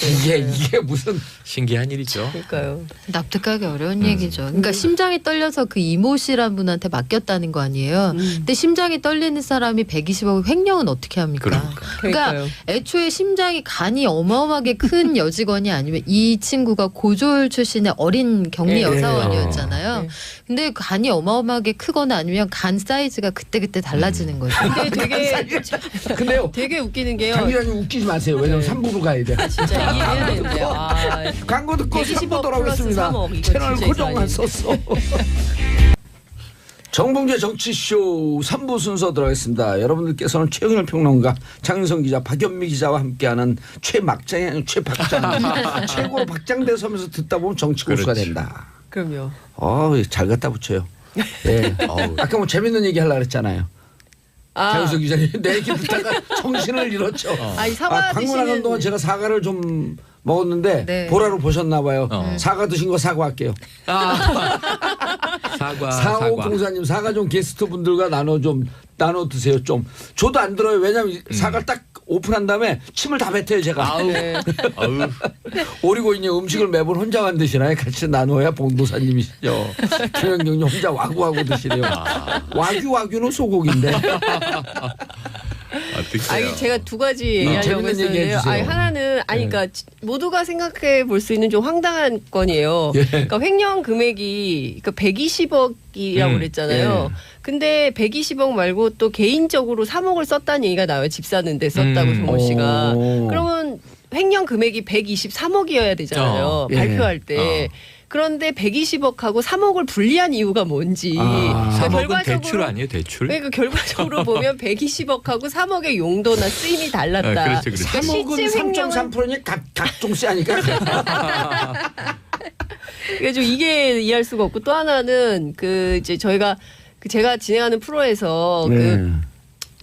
이게 무슨 신기한 일이죠. 그러니까요. 납득하기 어려운 얘기죠. 그러니까 심장이 떨려서 그 이모 씨란 분한테 맡겼다는 거 아니에요. 근데 심장이 떨리는 사람이 120억 횡령은 어떻게 합니까? 그러니까. 그러니까요. 애초에 심장이 간이 어마어마하게 큰 여직원이 아니면 이 친구가 고졸 출신의 어린 격리 네. 여사원이었잖아요. 네. 근데 간이 어마어마하게 크거나 아니면 간 사이즈가 그때그때 달라지는 거죠. 근데 근데요. 되게 웃기는 게요. 장 기자님 웃기지 마세요. 왜냐면 3부로 가야 돼. 진짜 이해해야 되는데. 광고 듣고 120억 3부 돌아오겠습니다. 플러스 3억, 이거 채널 진짜 고정만 이상해. 썼어. 정봉재 정치쇼 3부 순서 들어가겠습니다. 여러분들께서는 최은열 평론가, 장윤성 기자, 박연미 기자와 함께하는 최막장이 아니고 최박장. 최고로 박장대서 하면서 듣다 보면 정치 고수가 그렇죠. 된다. 그럼요. 잘 갖다 붙여요. 네. 아까 뭐 재밌는 얘기 하려고 했잖아요. 장윤성 기자님 내 얘기 듣다가 정신을 잃었죠. 아니 사과 광고 나가는 드시는 동안 제가 사과를 좀 먹었는데 네. 보라로 보셨나 봐요. 사과 드신 거 사과할게요. 사과. 4504님 사과 좀 게스트 분들과 나눠 드세요 좀. 저도 안 들어요. 왜냐면 사과 딱 오픈한 다음에 침을 다 뱉어요 제가. 아우. 오리고인님 음식을 매번 혼자만 드시나요? 같이 나눠야 봉도사님이시죠. 김현경님 혼자 와구와구 드시네요. 와규는 소고기인데. 아니 제가 두 가지 얘기하려고 재밌는 얘기 했었는데요. 해주세요. 아니 하나는 그러니까 모두가 생각해 볼 수 있는 좀 황당한 건이에요. 예. 그러니까 횡령 금액이 그러니까 120억이라고 그랬잖아요. 예. 근데 120억 말고 또 개인적으로 3억을 썼다는 얘기가 나와요. 집 사는데 썼다고 조모 씨가. 오. 그러면 횡령 금액이 123억이어야 되잖아요. 예. 발표할 때. 그런데 120억하고 3억을 분리한 이유가 뭔지. 아. 그러니까 3억은 대출 아니에요? 대출? 그러니까 결과적으로 보면 120억하고 3억의 용도나 쓰임이 달랐다. 그렇죠, 그렇죠. 그러니까 3억은 실제 횡령은 3.3%니 각종세 아니까. 그러니까 좀 이게 이해할 수가 없고 또 하나는 그 이제 저희가 제가 진행하는 프로에서 그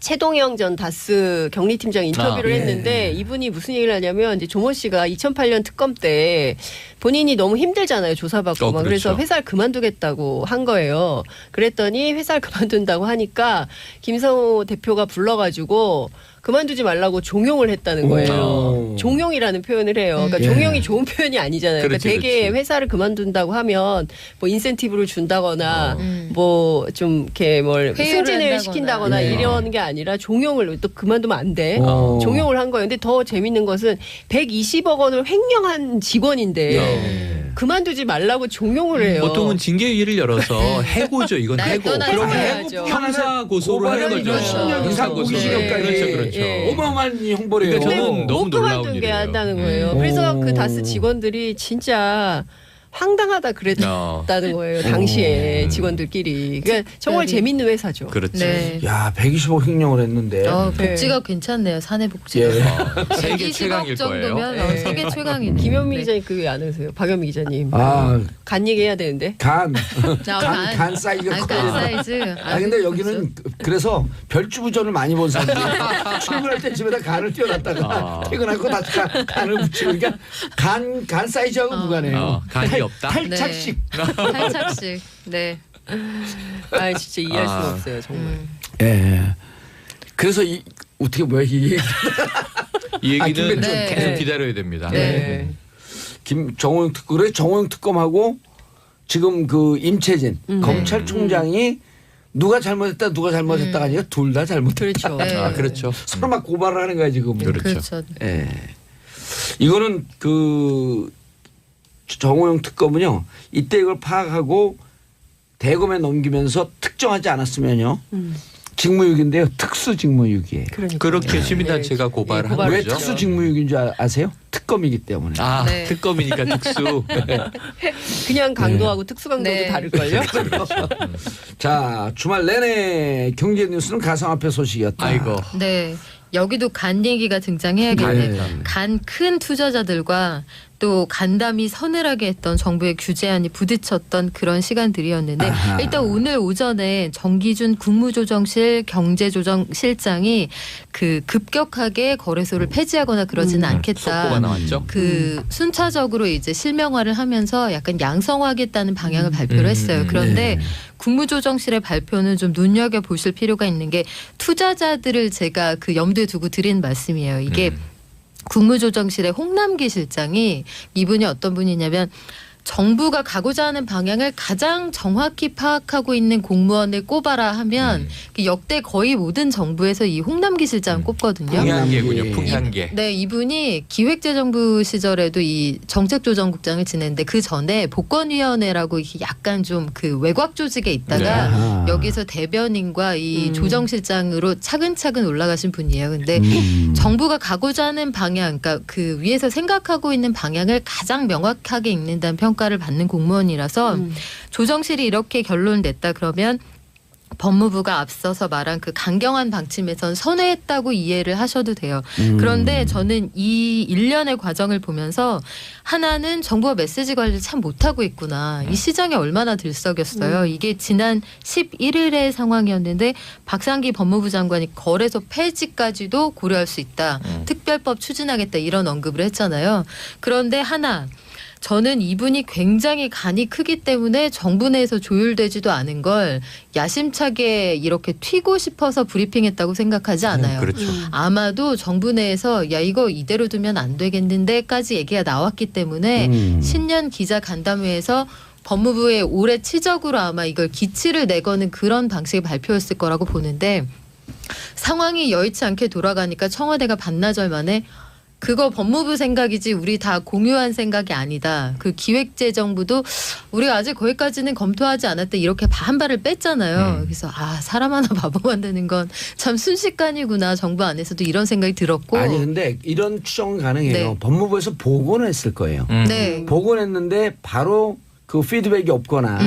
최동영 전 다스 경리팀장 인터뷰를 아, 예. 했는데 이분이 무슨 얘기를 하냐면 이제 조모 씨가 2008년 특검 때 본인이 너무 힘들잖아요. 조사받고 막 그렇죠. 그래서 회사를 그만두겠다고 한 거예요. 그랬더니 회사를 그만둔다고 하니까 김성호 대표가 불러가지고 그만두지 말라고 종용을 했다는 거예요. 종용이라는 표현을 해요. 그러니까 예. 종용이 좋은 표현이 아니잖아요. 그러니까 그렇지, 되게 그렇지. 회사를 그만둔다고 하면 뭐 인센티브를 준다거나 뭐 좀 이렇게 뭘 회유를 승진을 한다거나. 시킨다거나 예. 이런 게 아니라 종용을 또 그만두면 안 돼. 어. 종용을 한 거예요. 근데 더 재밌는 것은 120억 원을 횡령한 직원인데 예. 그만두지 말라고 종용을 해요. 보통은 징계위를 열어서 해고죠. 이건 날 해고. 떠나서 그럼 해야죠. 형사 고소를 하는 고발이 거죠. 10년 이상 고소. 무기징역까지. 그렇죠, 그렇죠. 예. 어마어마한 형벌이에요. 그러니까 근데 저는 너무 못 놀라운 그만두게 일이에요. 한다는 거예요. 음. 그래서 그 오. 다스 직원들이 진짜 황당하다 그랬다는 거예요. 당시에 직원들끼리. 그러니까 정말 특별히. 재밌는 회사죠. 그렇죠. 네. 야 120억 횡령을 했는데. 복지가 괜찮네요. 사내 복지가. 예. 세계 120억 최강일 거예요. 정도면 네. 세계 최강이네. 김현미 네. 기자님 그게 안 하세요? 박현미 기자님. 아, 간 얘기해야 되는데. 간 간. 간 사이즈가 간 커요. 사이즈. 아 근데 여기는 그래서 별주부전을 많이 본 사람들이 출근할 때 집에다 간을 띄워놨다가 퇴근하고 다시 간을 붙이고 그러니까 간 사이즈하고 무관해요. 간이 없다. 탈착식. 살짝씩. 네. 아 진짜 이해할 수가 없어요 정말. 예. 그래서 어떻게 뭐야 이 이 얘기는 김백준. 좀 네. 계속 기다려야 됩니다. 네. 정호영 그래 정호영 특검하고 지금 그 임채진 검찰총장이 누가 잘못했다 누가 잘못했다가 아니라 둘 다 잘못했다. 그렇죠. 네. 아 그렇죠. 서로 막 고발을 하는 거야 지금. 그렇죠. 예. 이거는 그 정호영 특검은요. 이때 이걸 파악하고 대검에 넘기면서 특정하지 않았으면요. 직무유기인데요. 특수직무유기예요. 그러니까. 그렇게 시민단체가 네, 고발을 한 고발을 왜 거죠. 특수직무유기인 줄 아세요? 특검이기 때문에. 아 네. 특검이니까 특수. 그냥 강도하고 특수강도도 네. 다를걸요. 자 주말 내내 경제 뉴스는 가상화폐 소식이었다. 아이고. 네. 여기도 간 얘기가 등장해야겠네요. 네. 간 큰 투자자들과 또 간담이 서늘하게 했던 정부의 규제안이 부딪혔던 그런 시간들이었는데 아하. 일단 오늘 오전에 정기준 국무조정실 경제조정실장이 그 급격하게 거래소를 폐지하거나 그러지는 않겠다. 속보가 나왔죠. 그 순차적으로 이제 실명화를 하면서 약간 양성화하겠다는 방향을 발표를 했어요. 그런데 네. 국무조정실의 발표는 좀 눈여겨 보실 필요가 있는 게 투자자들을 제가 그 염두에 두고 드린 말씀이에요. 이게 국무조정실의 홍남기 실장이 이분이 어떤 분이냐면 정부가 가고자 하는 방향을 가장 정확히 파악하고 있는 공무원을 꼽아라 하면 그 역대 거의 모든 정부에서 이 홍남기 실장을 꼽거든요. 풍향계군요. 풍향계. 네, 이분이 기획재정부 시절에도 이 정책조정국장을 지냈는데 그 전에 복권위원회라고 이렇게 약간 좀 그 외곽 조직에 있다가 아하. 여기서 대변인과 이 조정실장으로 차근차근 올라가신 분이에요. 근데 음. 정부가 가고자 하는 방향, 그러니까 그 위에서 생각하고 있는 방향을 가장 명확하게 읽는다는 평가를 받는 공무원이라서 조정실이 이렇게 결론을 냈다 그러면 법무부가 앞서서 말한 그 강경한 방침에선 선회했다고 이해를 하셔도 돼요. 그런데 저는 이 일련의 과정을 보면서 하나는 정부가 메시지 관리를 참 못하고 있구나. 이 시장이 얼마나 들썩였어요. 이게 지난 11일의 상황이었는데 박상기 법무부 장관이 거래소 폐지까지도 고려할 수 있다. 특별법 추진하겠다 이런 언급을 했잖아요. 그런데 하나. 저는 이분이 굉장히 간이 크기 때문에 정부 내에서 조율되지도 않은 걸 야심차게 이렇게 튀고 싶어서 브리핑했다고 생각하지 않아요. 그렇죠. 아마도 정부 내에서 야 이거 이대로 두면 안 되겠는데까지 얘기가 나왔기 때문에 신년 기자 간담회에서 법무부의 올해 치적으로 아마 이걸 기치를 내거는 그런 방식의 발표였을 거라고 보는데 상황이 여의치 않게 돌아가니까 청와대가 반나절 만에 그거 법무부 생각이지 우리 다 공유한 생각이 아니다. 그 기획재정부도 우리가 아직 거기까지는 검토하지 않았다 이렇게 한 발을 뺐잖아요. 그래서 사람 하나 바보 만드는 건 참 순식간이구나. 정부 안에서도 이런 생각이 들었고. 아니 근데 이런 추정은 가능해요. 네. 법무부에서 보고는 했을 거예요. 네. 보고는 했는데 바로 그 피드백이 없거나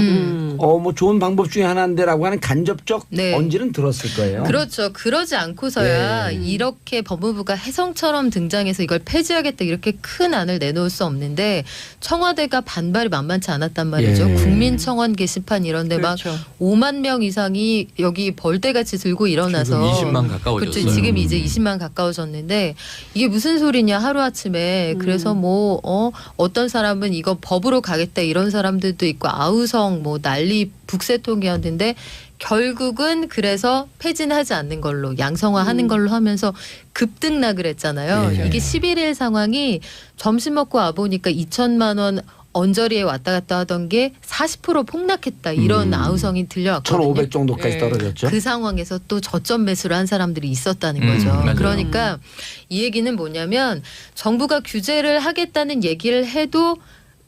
뭐 좋은 방법 중에 하나인데라고 하는 간접적 네. 언지는 들었을 거예요. 그렇죠. 그러지 않고서야 네. 이렇게 법무부가 혜성처럼 등장해서 이걸 폐지하겠다 이렇게 큰 안을 내놓을 수 없는데 청와대가 반발이 만만치 않았단 말이죠. 예. 국민청원 게시판 이런데 그렇죠. 막 5만 명 이상이 여기 벌떼같이 들고 일어나서 지금 20만 가까워졌어요. 그렇죠. 지금 이제 20만 가까워졌는데 이게 무슨 소리냐 하루아침에 그래서 뭐 어떤 사람은 이거 법으로 가겠다 이런 사람들도 있고 아우성 뭐 난리 북새통이었는데 결국은 그래서 폐진하지 않는 걸로 양성화하는 걸로 하면서 급등락을 했잖아요. 예. 이게 11일 상황이 점심 먹고 와보니까 2천만 원 언저리에 왔다 갔다 하던 게 40% 폭락했다 이런 아우성이 들려왔거든요. 1,500 정도까지 네. 떨어졌죠. 그 상황에서 또 저점 매수를 한 사람들이 있었다는 거죠. 맞아요. 그러니까 이 얘기는 뭐냐면 정부가 규제를 하겠다는 얘기를 해도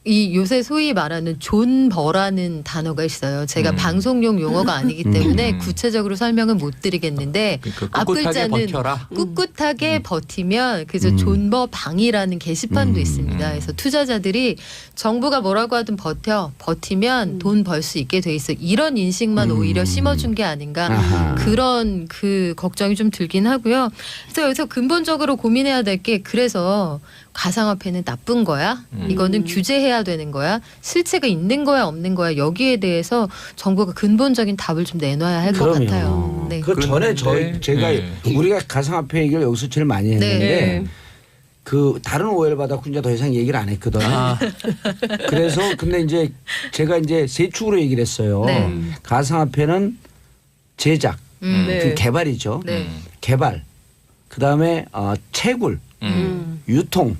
이 요새 소위 말하는 존버라는 단어가 있어요. 제가 방송용 용어가 아니기 때문에 구체적으로 설명은 못 드리겠는데 그러니까 앞 꿋꿋하게 글자는 버텨라. 꿋꿋하게 버티면 그래서 존버방이라는 게시판도 있습니다. 그래서 투자자들이 정부가 뭐라고 하든 버티면 돈 벌 수 있게 돼 있어. 이런 인식만 오히려 심어준 게 아닌가 아하. 그런 그 걱정이 좀 들긴 하고요. 그래서 여기서 근본적으로 고민해야 될 게 그래서 가상화폐는 나쁜 거야? 이거는 규제해야 되는 거야? 실체가 있는 거야 없는 거야? 여기에 대해서 정부가 근본적인 답을 좀 내놔야 할 것 그럼요. 같아요. 네. 그 전에 그런데, 제가 네. 우리가 가상화폐 얘기를 여기서 제일 많이 했는데 네. 그 다른 오해를 받았고 이제 더 이상 얘기를 안 했거든. 그래서 근데 이제 제가 이제 세 축으로 얘기를 했어요. 네. 가상화폐는 제작, 네. 그 개발이죠. 네. 개발. 그다음에 채굴, 유통.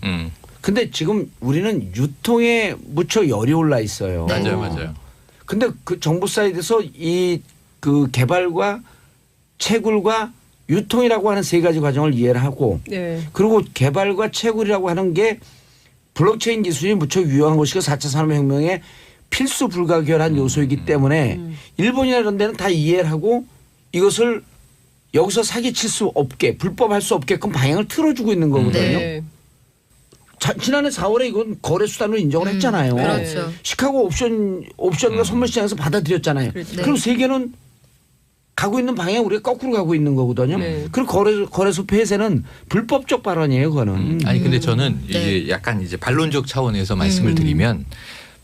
근데 지금 우리는 유통에 무척 열이 올라 있어요. 네. 맞아요. 근데 그 정부 사이드에서 이 그 개발과 채굴과 유통이라고 하는 세 가지 과정을 이해를 하고 네. 그리고 개발과 채굴이라고 하는 게 블록체인 기술이 무척 유용한 것이고 4차 산업혁명의 필수 불가결한 요소이기 때문에 일본이나 이런 데는 다 이해를 하고 이것을 여기서 사기칠 수 없게 불법할 수 없게끔 방향을 틀어주고 있는 거거든요. 네. 지난해 4월에 이건 거래 수단으로 인정을 했잖아요. 그렇죠. 시카고 옵션과 선물 시장에서 받아들였잖아요. 그렇죠. 그럼 세계는 가고 있는 방향 우리가 거꾸로 가고 있는 거거든요. 네. 그리고 거래소 폐쇄는 불법적 발언이에요, 그거는. 아니 근데 저는 네. 이제 약간 이제 반론적 차원에서 말씀을 드리면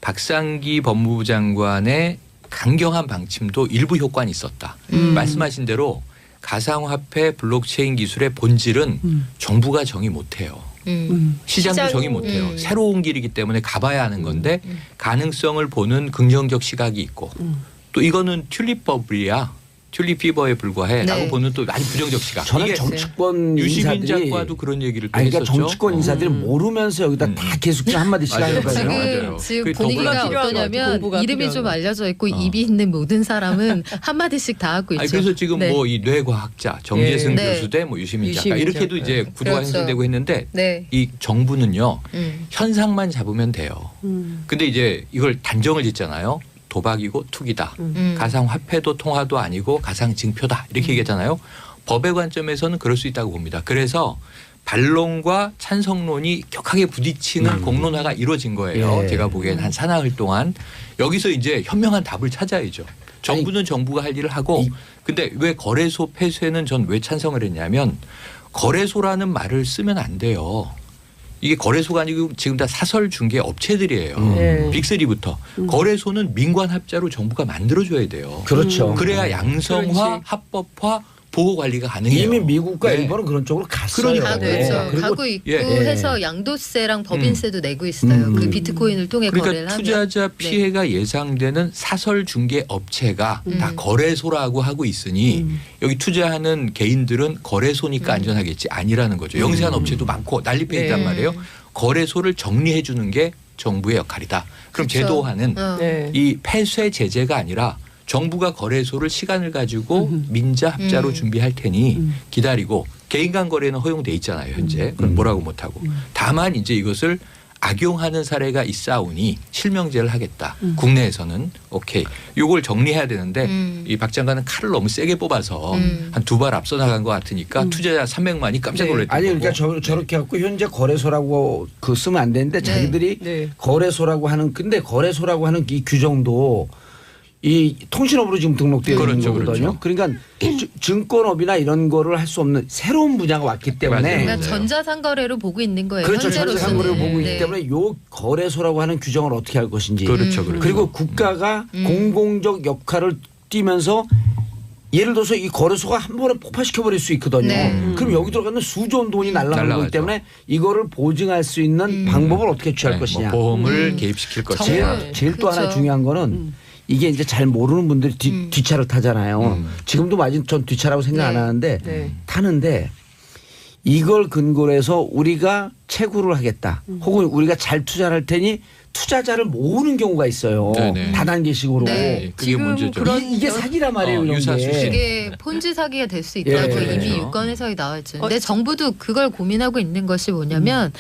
박상기 법무부 장관의 강경한 방침도 일부 효과는 있었다. 말씀하신 대로 가상화폐 블록체인 기술의 본질은 정부가 정의 못해요. 시장도 시장, 정의 못해요. 새로운 길이기 때문에 가봐야 하는 건데 가능성을 보는 긍정적 시각이 있고 또 이거는 튤립 버블이야. 튤립 피버에 불과해라고 네. 보는 또 아주 부정적 시각. 저는 이게 정치권 유시민 인사들이 작가도 그런 얘기를 또 그러니까 했었죠. 정치권 인사들이 모르면서 여기다 다 계속 한마디씩 맞아요. 하는 거예요. 맞아요. 지금 그게 분위기가 더불어 필요한 것 같아요. 어떠냐면 공부가 이름이 필요한 좀 것 알려져 있고 입이 있는 모든 사람은 한마디씩 다 하고 있죠. 아니, 그래서 지금 네. 뭐 이 뇌과학자 정재승 네. 교수 대 뭐 유시민 작가 유시민 이렇게도 작가. 이제 구도가 그렇죠. 형성되고 했는데 네. 이 정부는요 음. 현상만 잡으면 돼요. 근데 이제 이걸 단정을 짓잖아요. 도박이고 투기다. 가상화폐도 통화도 아니고 가상증표다. 이렇게 얘기하잖아요. 법의 관점에서는 그럴 수 있다고 봅니다. 그래서 반론과 찬성론이 격하게 부딪히는 공론화가 이루어진 거예요. 예. 제가 보기엔 한 사나흘 동안 여기서 이제 현명한 답을 찾아야죠. 정부는 정부가 할 일을 하고 근데 왜 거래소 폐쇄는 전 왜 찬성을 했냐면 거래소라는 말을 쓰면 안 돼요. 이게 거래소가 아니고 지금 다 사설 중개 업체들이에요. 네. 빅3부터. 거래소는 민관 합자로 정부가 만들어줘야 돼요. 그렇죠. 그래야 양성화, 그렇지. 합법화, 보호 관리가 가능해요. 이미 미국과 네. 일본은 그런 쪽으로 갔어요. 그러니까요. 가고 네. 있죠. 그리고 가고 있고 예. 해서 양도세랑 법인세도 내고 있어요. 그 비트코인을 통해 거래를 그러니까 하면. 투자자 피해가 예상되는 사설 중개 업체가 다 거래소라고 하고 있으니 여기 투자하는 개인들은 거래소니까 안전하겠지 아니라는 거죠. 영세한 업체도 많고 난립해 있단 네. 말이에요. 거래소를 정리해 주는 게 정부의 역할이다. 그럼 그쵸. 제도화는 네. 이 폐쇄 제재가 아니라 정부가 거래소를 시간을 가지고 민자 합자로 준비할 테니 기다리고 개인 간 거래는 허용돼 있잖아요. 현재. 그럼 뭐라고 못하고. 다만 이제 이것을 악용하는 사례가 있사오니 실명제를 하겠다. 국내에서는 오케이. 요걸 정리해야 되는데 이 박 장관은 칼을 너무 세게 뽑아서 한 두 발 앞서 나간 것 같으니까 투자자 300만이 깜짝 네. 놀랐던 아니 거고. 그러니까 저렇게 갖고 현재 거래소라고 그 쓰면 안 되는데 자기들이 네. 거래소라고 하는 근데 거래소라고 하는 이 규정도 이 통신업으로 지금 등록되어 있는 그렇죠, 거거든요. 그렇죠. 그러니까 증권업이나 이런 거를 할 수 없는 새로운 분야가 왔기 때문에 맞아요. 그러니까 맞아요. 전자상거래로 보고 있는 거예요. 그렇죠. 현재로서는. 전자상거래를 보고 있기 네. 때문에 요 거래소라고 하는 규정을 어떻게 할 것인지 그렇죠, 그렇죠. 그리고 국가가 공공적 역할을 띠면서 예를 들어서 이 거래소가 한 번에 폭파시켜 버릴 수 있거든요. 네. 그럼 여기 들어가는 수조 원 돈이 날아가는 날아가죠. 거기 때문에 이거를 보증할 수 있는 방법을 어떻게 취할 네, 것이냐. 뭐 보험을 개입시킬 것이냐. 제일 또 하나 그렇죠. 중요한 거는 이게 이제 잘 모르는 분들이 뒷차를 타잖아요. 지금도 맞은 전 뒷차라고 생각 안 네. 하는데 네. 타는데 이걸 근거로 해서 우리가 채굴을 하겠다. 혹은 우리가 잘 투자를 할 테니 투자자를 모으는 경우가 있어요. 네네. 다단계식으로. 네. 그게 지금 문제죠. 그런 이게 사기란 말이에요. 이런 유사 게. 수신. 이게 폰지 사기가 될 수 있다고 예, 이미 그렇죠. 유권 해석이 나와 있죠. 근데 정부도 그걸 고민하고 있는 것이 뭐냐면, 음.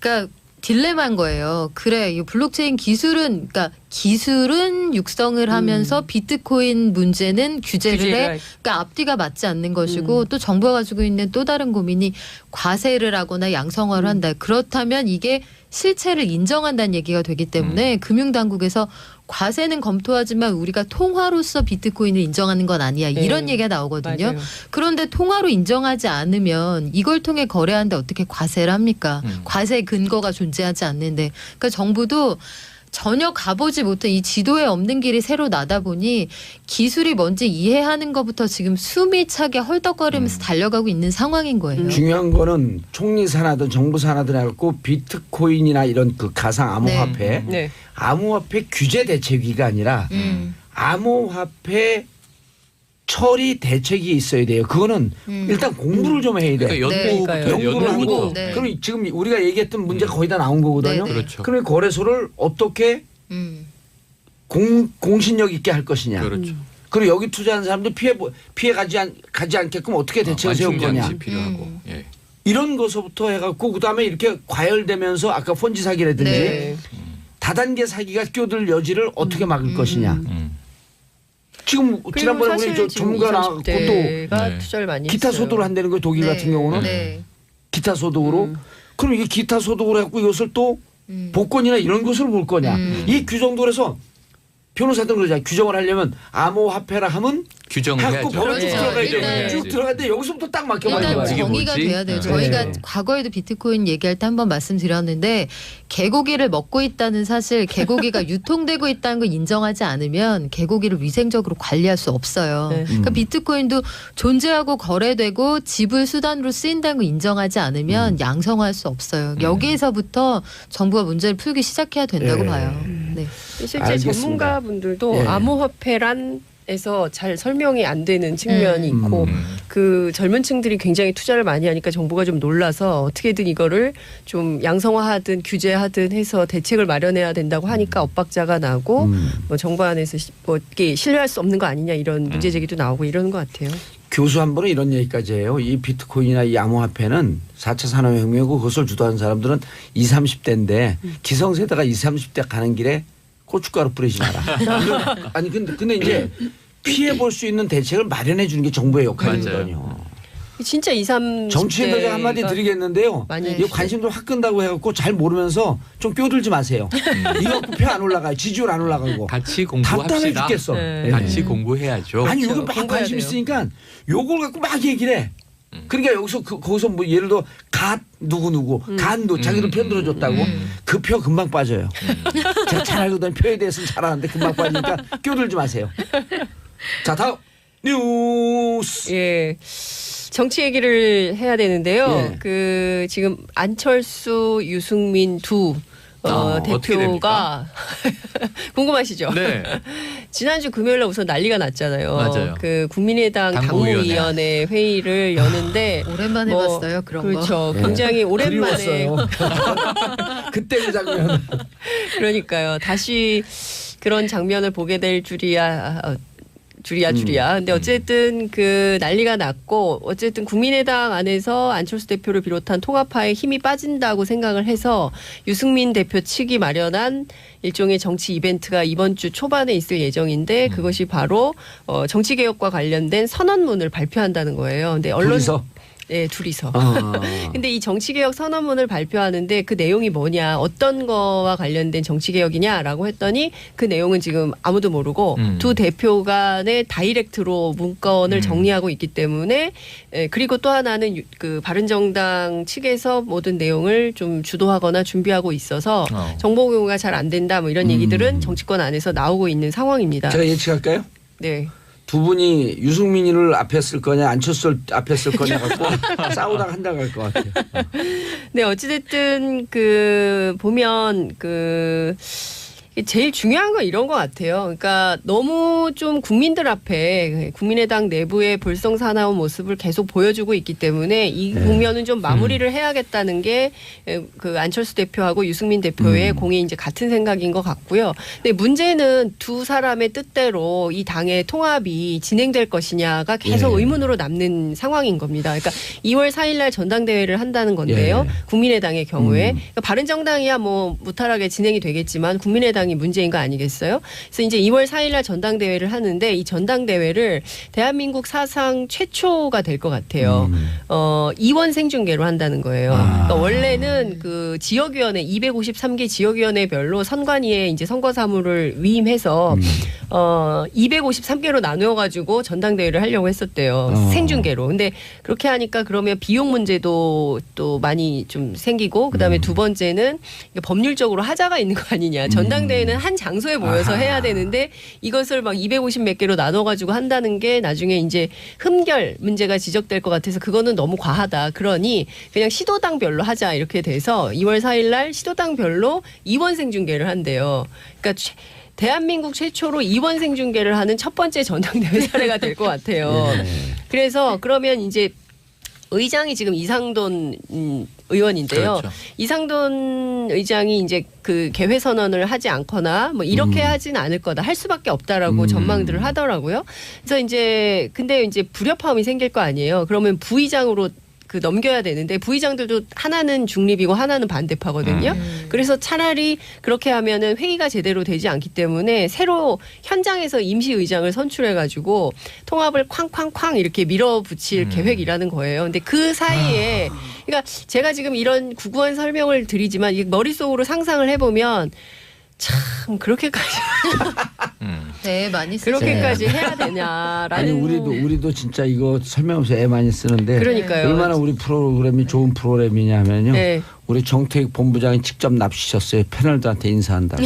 그러니까 딜레마인 거예요. 그래, 이 블록체인 기술은, 그러니까 기술은 육성을 하면서 비트코인 문제는 규제를 해. 그러니까 앞뒤가 맞지 않는 것이고 또 정부가 가지고 있는 또 다른 고민이 과세를 하거나 양성화를 한다. 그렇다면 이게 실체를 인정한다는 얘기가 되기 때문에 금융당국에서 과세는 검토하지만 우리가 통화로서 비트코인을 인정하는 건 아니야. 이런 네. 얘기가 나오거든요. 맞아요. 그런데 통화로 인정하지 않으면 이걸 통해 거래하는데 어떻게 과세를 합니까? 과세 근거가 존재하지 않는데. 그러니까 정부도 전혀 가보지 못한 이 지도에 없는 길이 새로 나다 보니 기술이 뭔지 이해하는 것부터 지금 숨이 차게 헐떡거리면서 달려가고 있는 상황인 거예요. 중요한 거는 총리 산하든 정부 산하든 해갖고 비트코인이나 이런 그 가상 암호화폐 네. 암호화폐 규제 대책위가 아니라 암호화폐 처리 대책이 있어야 돼요. 그거는 일단 공부를 좀 해야 돼. 그러니까 네. 연구부터 연구를 하고 연구부터. 네. 그럼 지금 우리가 얘기했던 문제가 거의 다 나온 거거든요. 네, 네. 그렇죠. 그럼 거래소를 어떻게 공신력 있게 할 것이냐. 그렇죠. 그리고 여기 투자하는 사람들 피해 가지 않게끔 어떻게 대책을 세울 거냐. 완충장치 필요하고. 예. 이런 것부터 해갖고 그다음에 이렇게 과열되면서 아까 폰지 사기라든지 네. 다단계 사기가 끼어들 여지를 어떻게 막을 것이냐. 음. 지금 그리고 지난번에 우리 사실 저 지금 전문가 나왔고 또 20-30대가 네. 투자를 많이 기타 했어요. 소득을 한다는 거예요. 독일 같은 경우는 네. 기타 소득으로. 그럼 이게 기타 소득으로 해갖고 이것을 또 복권이나 이런 것을 볼 거냐. 이 규정도 그래서 변호사들 그러잖아요. 규정을 하려면 암호화폐라 하면 규정을 해갖고 해야죠. 법을 쭉 그렇죠. 들어가야 일단 돼. 쭉 들어가는데 여기서부터 딱 막혀가지고. 일단 이게 정의가 뭐지? 돼야 돼요. 네. 저희가 네. 과거에도 비트코인 얘기할 때 한번 말씀드렸는데 개고기를 먹고 있다는 사실 개고기가 유통되고 있다는 걸 인정하지 않으면 개고기를 위생적으로 관리할 수 없어요. 네. 그러니까 비트코인도 존재하고 거래되고 지불 수단으로 쓰인다는 걸 인정하지 않으면 양성화할 수 없어요. 여기에서부터 정부가 문제를 풀기 시작해야 된다고 네. 봐요. 네. 실제 알겠습니다. 전문가분들도 예. 암호화폐란에서 잘 설명이 안 되는 측면이 있고 그 젊은 층들이 굉장히 투자를 많이 하니까 정부가 좀 놀라서 어떻게든 이거를 좀 양성화하든 규제하든 해서 대책을 마련해야 된다고 하니까 엇박자가 나고 뭐 정부 안에서 뭐 이게 신뢰할 수 없는 거 아니냐 이런 문제 제기도 나오고 이러는 것 같아요. 교수 한 분은 이런 얘기까지 해요. 이 비트코인이나 이 암호화폐는 4차 산업혁명이고 그것을 주도하는 사람들은 20, 30대인데 기성세대가 20, 30대 가는 길에 고춧가루 뿌리지 마라. 아니 근데 이제 피해 볼 수 있는 대책을 마련해 주는 게 정부의 역할이거든요. 진짜 20, 30대 정치인들에게 한마디 드리겠는데요. 많이 이 관심 좀 확 끈다고 해갖고 잘 모르면서 좀 끼어들지 마세요. 이거 표 안 올라가요. 지지율 안 올라가고. 같이 답답해 공부합시다. 죽겠어. 네. 예. 같이 공부해야죠. 아니 그렇죠. 여기 막 공부해야 관심 돼요. 있으니까 요걸 갖고 막 얘기를 해. 그러니까 여기서 거기서 뭐 예를 들어 갓 누구 간도 자기도 편 들어줬다고 그 표 금방 빠져요. 제가 잘 알거든 표에 대해서는 잘 아는데 금방 빠지니까 끼어들지 마세요. 자 다음 뉴스. 예. 정치 얘기를 해야 되는데요. 예. 그 지금 안철수, 유승민 두 어떻게 대표가 궁금하시죠? 네. 지난주 금요일 날 우선 난리가 났잖아요. 맞아요. 그 국민의당 당무위원회. 당무위원회 회의를 여는데 오랜만에 뭐, 봤어요. 그런 거. 그렇죠. 굉장히 오랜만에 그리웠어요. 그때 그 장면. 그러니까요. 다시 그런 장면을 보게 될 줄이야. 줄이야. 근데 어쨌든 그 난리가 났고 어쨌든 국민의당 안에서 안철수 대표를 비롯한 통합파에 힘이 빠진다고 생각을 해서 유승민 대표 측이 마련한 일종의 정치 이벤트가 이번 주 초반에 있을 예정인데 그것이 바로 정치개혁과 관련된 선언문을 발표한다는 거예요. 근데 언론 둘이서? 네, 둘이서. 근데 이 정치개혁 선언문을 발표하는데 그 내용이 뭐냐, 어떤 거와 관련된 정치개혁이냐라고 했더니 그 내용은 지금 아무도 모르고 두 대표 간의 다이렉트로 문건을 정리하고 있기 때문에 그리고 또 하나는 그 바른정당 측에서 모든 내용을 좀 주도하거나 준비하고 있어서 정보 공유가 잘 안 된다 뭐 이런 얘기들은 정치권 안에서 나오고 있는 상황입니다. 제가 예측할까요? 네. 두 분이 유승민이를 앞에 쓸 거냐 안철수를 앞에 쓸 거냐 갖고 싸우다가 한 달 갈 것 같아요. 네, 어찌됐든 그 보면 그 제일 중요한 건 이런 것 같아요. 그러니까 너무 좀 국민들 앞에 국민의당 내부의 불성사나운 모습을 계속 보여주고 있기 때문에 이 국면은 좀 마무리를 해야겠다는 게 그 안철수 대표하고 유승민 대표의 공이 이제 같은 생각인 것 같고요. 근데 문제는 두 사람의 뜻대로 이 당의 통합이 진행될 것이냐가 계속 의문으로 남는 상황인 겁니다. 그러니까 2월 4일날 전당대회를 한다는 건데요. 국민의당의 경우에 그러니까 바른정당이야 뭐 무탈하게 진행이 되겠지만 국민의당 문제인 거 아니겠어요? 그래서 이제 2월 4일날 전당대회를 하는데 이 전당대회를 대한민국 사상 최초가 될 것 같아요. 2원 생중계로 한다는 거예요. 그러니까 원래는 그 지역위원회 253개 지역위원회별로 선관위에 이제 선거사무를 위임해서 253개로 나누어 가지고 전당대회를 하려고 했었대요. 생중계로. 근데 그렇게 하니까 그러면 비용 문제도 또 많이 좀 생기고 그다음에 두 번째는 법률적으로 하자가 있는 거 아니냐. 전당대회는 한 장소에 모여서 해야 되는데 이것을 막 250 몇 개로 나눠 가지고 한다는 게 나중에 이제 흠결 문제가 지적될 것 같아서 그거는 너무 과하다. 그러니 그냥 시도당별로 하자 이렇게 돼서 2월 4일 날 시도당별로 2원 생중계를 한대요. 그러니까 대한민국 최초로 2원 생중계를 하는 첫 번째 전당대회 사례가 될 것 같아요. 그래서 그러면 이제 의장이 지금 이상돈 의원인데요. 그렇죠. 이상돈 의장이 이제 그 개회 선언을 하지 않거나 뭐 이렇게 하진 않을 거다. 할 수밖에 없다라고 전망들을 하더라고요. 그래서 이제 근데 이제 불협화음이 생길 거 아니에요. 그러면 부의장으로 그 넘겨야 되는데 부의장들도 하나는 중립이고 하나는 반대파거든요. 그래서 차라리 그렇게 하면은 회의가 제대로 되지 않기 때문에 새로 현장에서 임시 의장을 선출해 가지고 통합을 쾅쾅쾅 이렇게 밀어붙일 계획이라는 거예요. 근데 그 사이에 그러니까 제가 지금 이런 구구한 설명을 드리지만 머릿속으로 상상을 해보면 참 그렇게까지 네, 많이 쓰죠. 그렇게까지 해야 되냐라는. 아니 우리도 진짜 이거 설명하면서 애 많이 쓰는데 그러니까요. 얼마나 우리 프로그램이 좋은 프로그램이냐면요. 네. 우리 정태익 본부장이 직접 납치셨어요. 패널들한테 인사한다.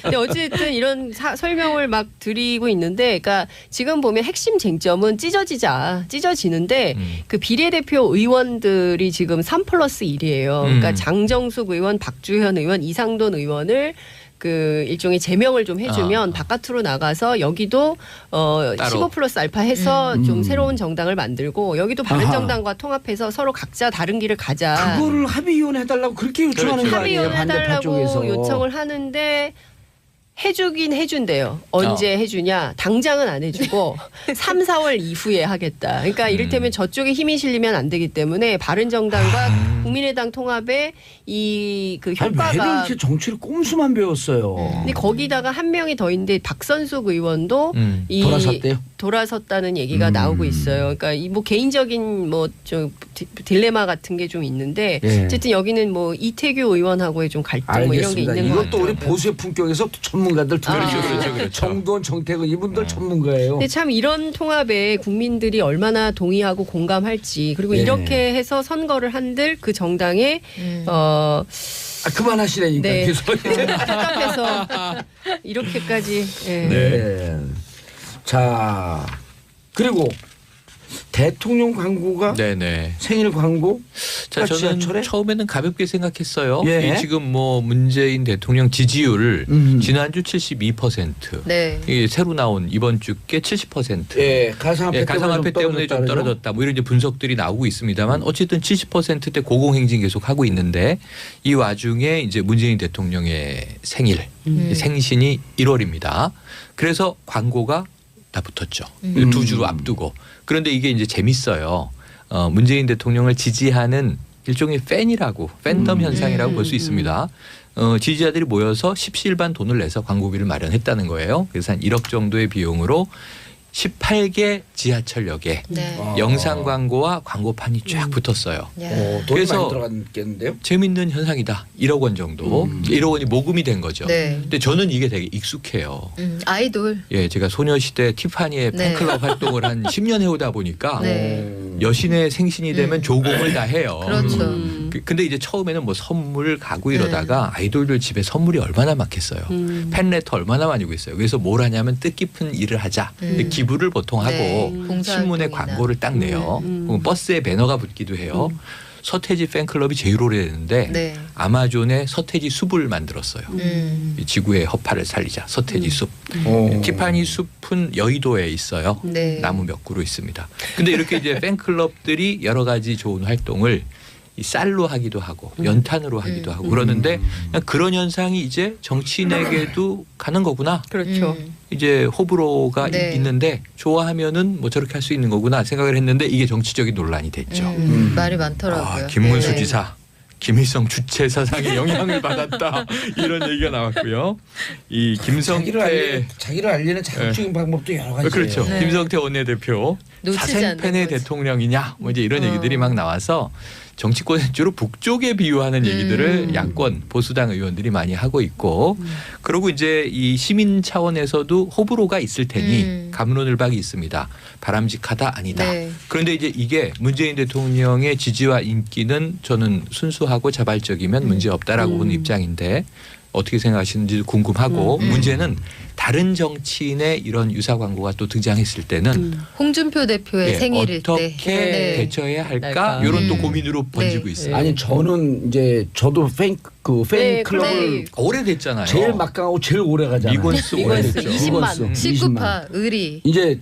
근데 어쨌든 이런 설명을 막 드리고 있는데, 그러니까 지금 보면 핵심 쟁점은 찢어지는데 그 비례대표 의원들이 지금 3+1이에요. 그러니까 장정숙 의원, 박주현 의원, 이상돈 의원을 그 일종의 제명을 좀 해주면 바깥으로 나가서 여기도 15+알파 해서 좀 새로운 정당을 만들고 여기도 바른정당과 통합해서 서로 각자 다른 길을 가자. 그거를 합의위원 해달라고 그렇게 요청하는 거 아니에요? 합의위원 반대파 해달라고 쪽에서. 요청을 하는데 해주긴 해준대요. 언제 해주냐? 당장은 안 해주고 3, 4월 이후에 하겠다. 그러니까 이를테면 저쪽에 힘이 실리면 안 되기 때문에 바른정당과 국민의당 통합에 이 그 아니, 왜 효과가. 이렇게 정치를 꼼수만 배웠어요. 근데 거기다가 한 명이 더 있는데 박선숙 의원도 이 돌아섰대요? 돌아섰다는 얘기가 나오고 있어요. 그러니까 이 뭐 개인적인 뭐 좀 딜레마 같은 게 좀 있는데 어쨌든 여기는 뭐 이태규 의원하고의 좀 갈등 뭐 이런 게 알겠습니다. 있는 것 이것도 같아요. 우리 보수의 품격에서 또 전문가들 두 그렇죠. 정돈, 정태근 이분들 전문가예요. 근데 참 이런 통합에 국민들이 얼마나 동의하고 공감할지 그리고 이렇게 해서 선거를 한들 그 정당에 그만하시라니까. 네. 계속. 답답해서 이렇게까지. 예. 네. 자 그리고 대통령 광고가 네네. 생일 광고 자, 저는 지하철에? 처음에는 가볍게 생각했어요. 예. 이 지금 뭐 문재인 대통령 지지율 지난주 72%. 네. 이게 새로 나온 이번 주께 70%. 예, 가상화폐, 가상화폐 때문에 좀 떨어졌다. 뭐 이런 이제 분석들이 나오고 있습니다만 어쨌든 70%대 고공행진 계속 하고 있는데 이 와중에 이제 문재인 대통령의 생일 생신이 1월입니다. 그래서 광고가 다 붙었죠. 두 주로 앞두고. 그런데 이게 이제 재밌어요. 문재인 대통령을 지지하는 일종의 팬이라고 팬덤 현상이라고 볼 수 있습니다. 지지자들이 모여서 십시일반 돈을 내서 광고비를 마련했다는 거예요. 그래서 한 1억 정도의 비용으로 18개 지하철역에 네. 영상 광고와 광고판이 쫙 붙었어요. 야. 돈이 그래서 많이 들어갔겠는데요? 재밌는 현상이다. 1억 원 정도. 1억 원이 모금이 된 거죠. 네. 근데 저는 이게 되게 익숙해요. 아이돌. 예, 제가 소녀시대 티파니의 네. 팬클럽 활동을 한 10년 해오다 보니까 네. 여신의 생신이 되면 조공을 다 해요. 그렇죠. 근데 이제 처음에는 뭐 선물 가고 이러다가 아이돌들 집에 선물이 얼마나 많겠어요. 팬레터 얼마나 많이 구했어요. 그래서 뭘 하냐면 뜻깊은 일을 하자. 근데 기부를 보통 하고 네. 신문에 봉사활동이나. 광고를 딱 내요. 혹은 버스에 배너가 붙기도 해요. 서태지 팬클럽이 제일 오래됐는데 네. 아마존에 서태지 숲을 만들었어요. 이 지구의 허파를 살리자. 서태지 숲. 티파니 숲은 여의도에 있어요. 네. 나무 몇 그루 있습니다. 근데 이렇게 이제 팬클럽들이 여러 가지 좋은 활동을 이 쌀로 하기도 하고 연탄으로 하기도 하고 그러는데 그냥 그런 현상이 이제 정치인에게도 가는 거구나. 그렇죠. 이제 호불호가 네. 있는데 좋아하면은 뭐 저렇게 할 수 있는 거구나 생각을 했는데 이게 정치적인 논란이 됐죠. 말이 많더라고요. 김문수 네. 지사. 김일성 주체 사상에 영향을 받았다 이런 얘기가 나왔고요. 이 김성태 자기를 알리는 자극적인 방법도 여러 가지예요. 그렇죠. 네. 김성태 원내대표 놓치지 사생팬의 않는 거지. 대통령이냐 뭐 이제 이런 얘기들이 막 나와서 정치권의 주로 북쪽에 비유하는 얘기들을 야권 보수당 의원들이 많이 하고 있고 그리고 이제 이 시민 차원에서도 호불호가 있을 테니 갑론을박이 있습니다. 바람직하다 아니다. 네. 그런데 이제 이게 문재인 대통령의 지지와 인기는 저는 순수하고 자발적이면 문제 없다라고 보는 입장인데 어떻게 생각하시는지 궁금하고 문제는 다른 정치인의 이런 유사 광고가 또 등장했을 때는 홍준표 대표의 예, 생일일 어떻게 때. 네. 대처해야 할까 할까. 이런 또 고민으로 번지고 네. 있어요. 아니 저는 이제 저도 팬클럽을 네. 오래됐잖아요. 제일 막강하고 제일 오래 가잖아요. 미건수 미건수 오래됐죠. 20만. 19파 의리. 이제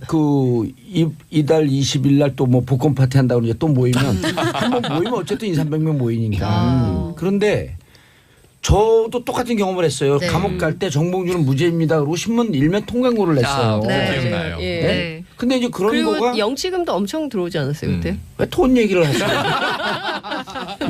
이달 20일 날 또 뭐 복권 파티 한다고 이제 또 모이면 한 번 모이면 어쨌든 200~300명 모이니까. 그런데 저도 똑같은 경험을 했어요. 네. 감옥 갈 때 정봉주는 무죄입니다. 그리고 신문 일면 통광고를 냈어요. 네. 기억나요. 예. 네. 근데 이제 그런 그리고 거가 영치금도 엄청 들어오지 않았어요 그때? 왜 돈 얘기를 하세요?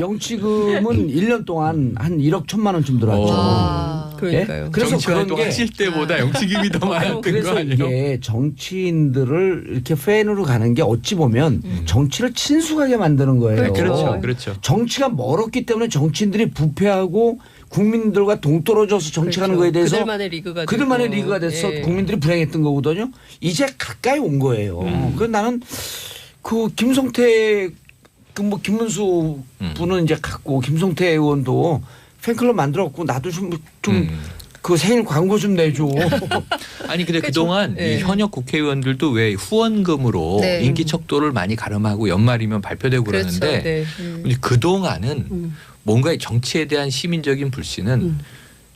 영치금은 1년 동안 한 1억 1천만 원쯤 들어왔죠. 아. 그러니까요. 그래서 정치 그런 활동 게 하실 때보다 영치금이 더 많았던 거 그래서 아니에요? 이게 정치인들을 이렇게 팬으로 가는 게 어찌 보면 정치를 친숙하게 만드는 거예요. 그렇죠. 그렇죠. 정치가 멀었기 때문에 정치인들이 부패하고 국민들과 동떨어져서 정치하는 거에 대해서 그들만의 리그가 그들만의 되고. 리그가 돼서 예. 국민들이 불행했던 거거든요. 이제 가까이 온 거예요. 그래서 나는 그 김성태 그 뭐 김문수 분은 이제 갔고 김성태 의원도 팬클럽 만들었고 나도 좀 그 생일 광고 좀 내줘. 아니 근데 그동안 네. 이 현역 국회의원들도 왜 후원금으로 네. 인기 척도를 많이 가름하고 연말이면 발표되고 그렇죠. 그러는데 네. 근데 그동안은 뭔가 정치에 대한 시민적인 불신은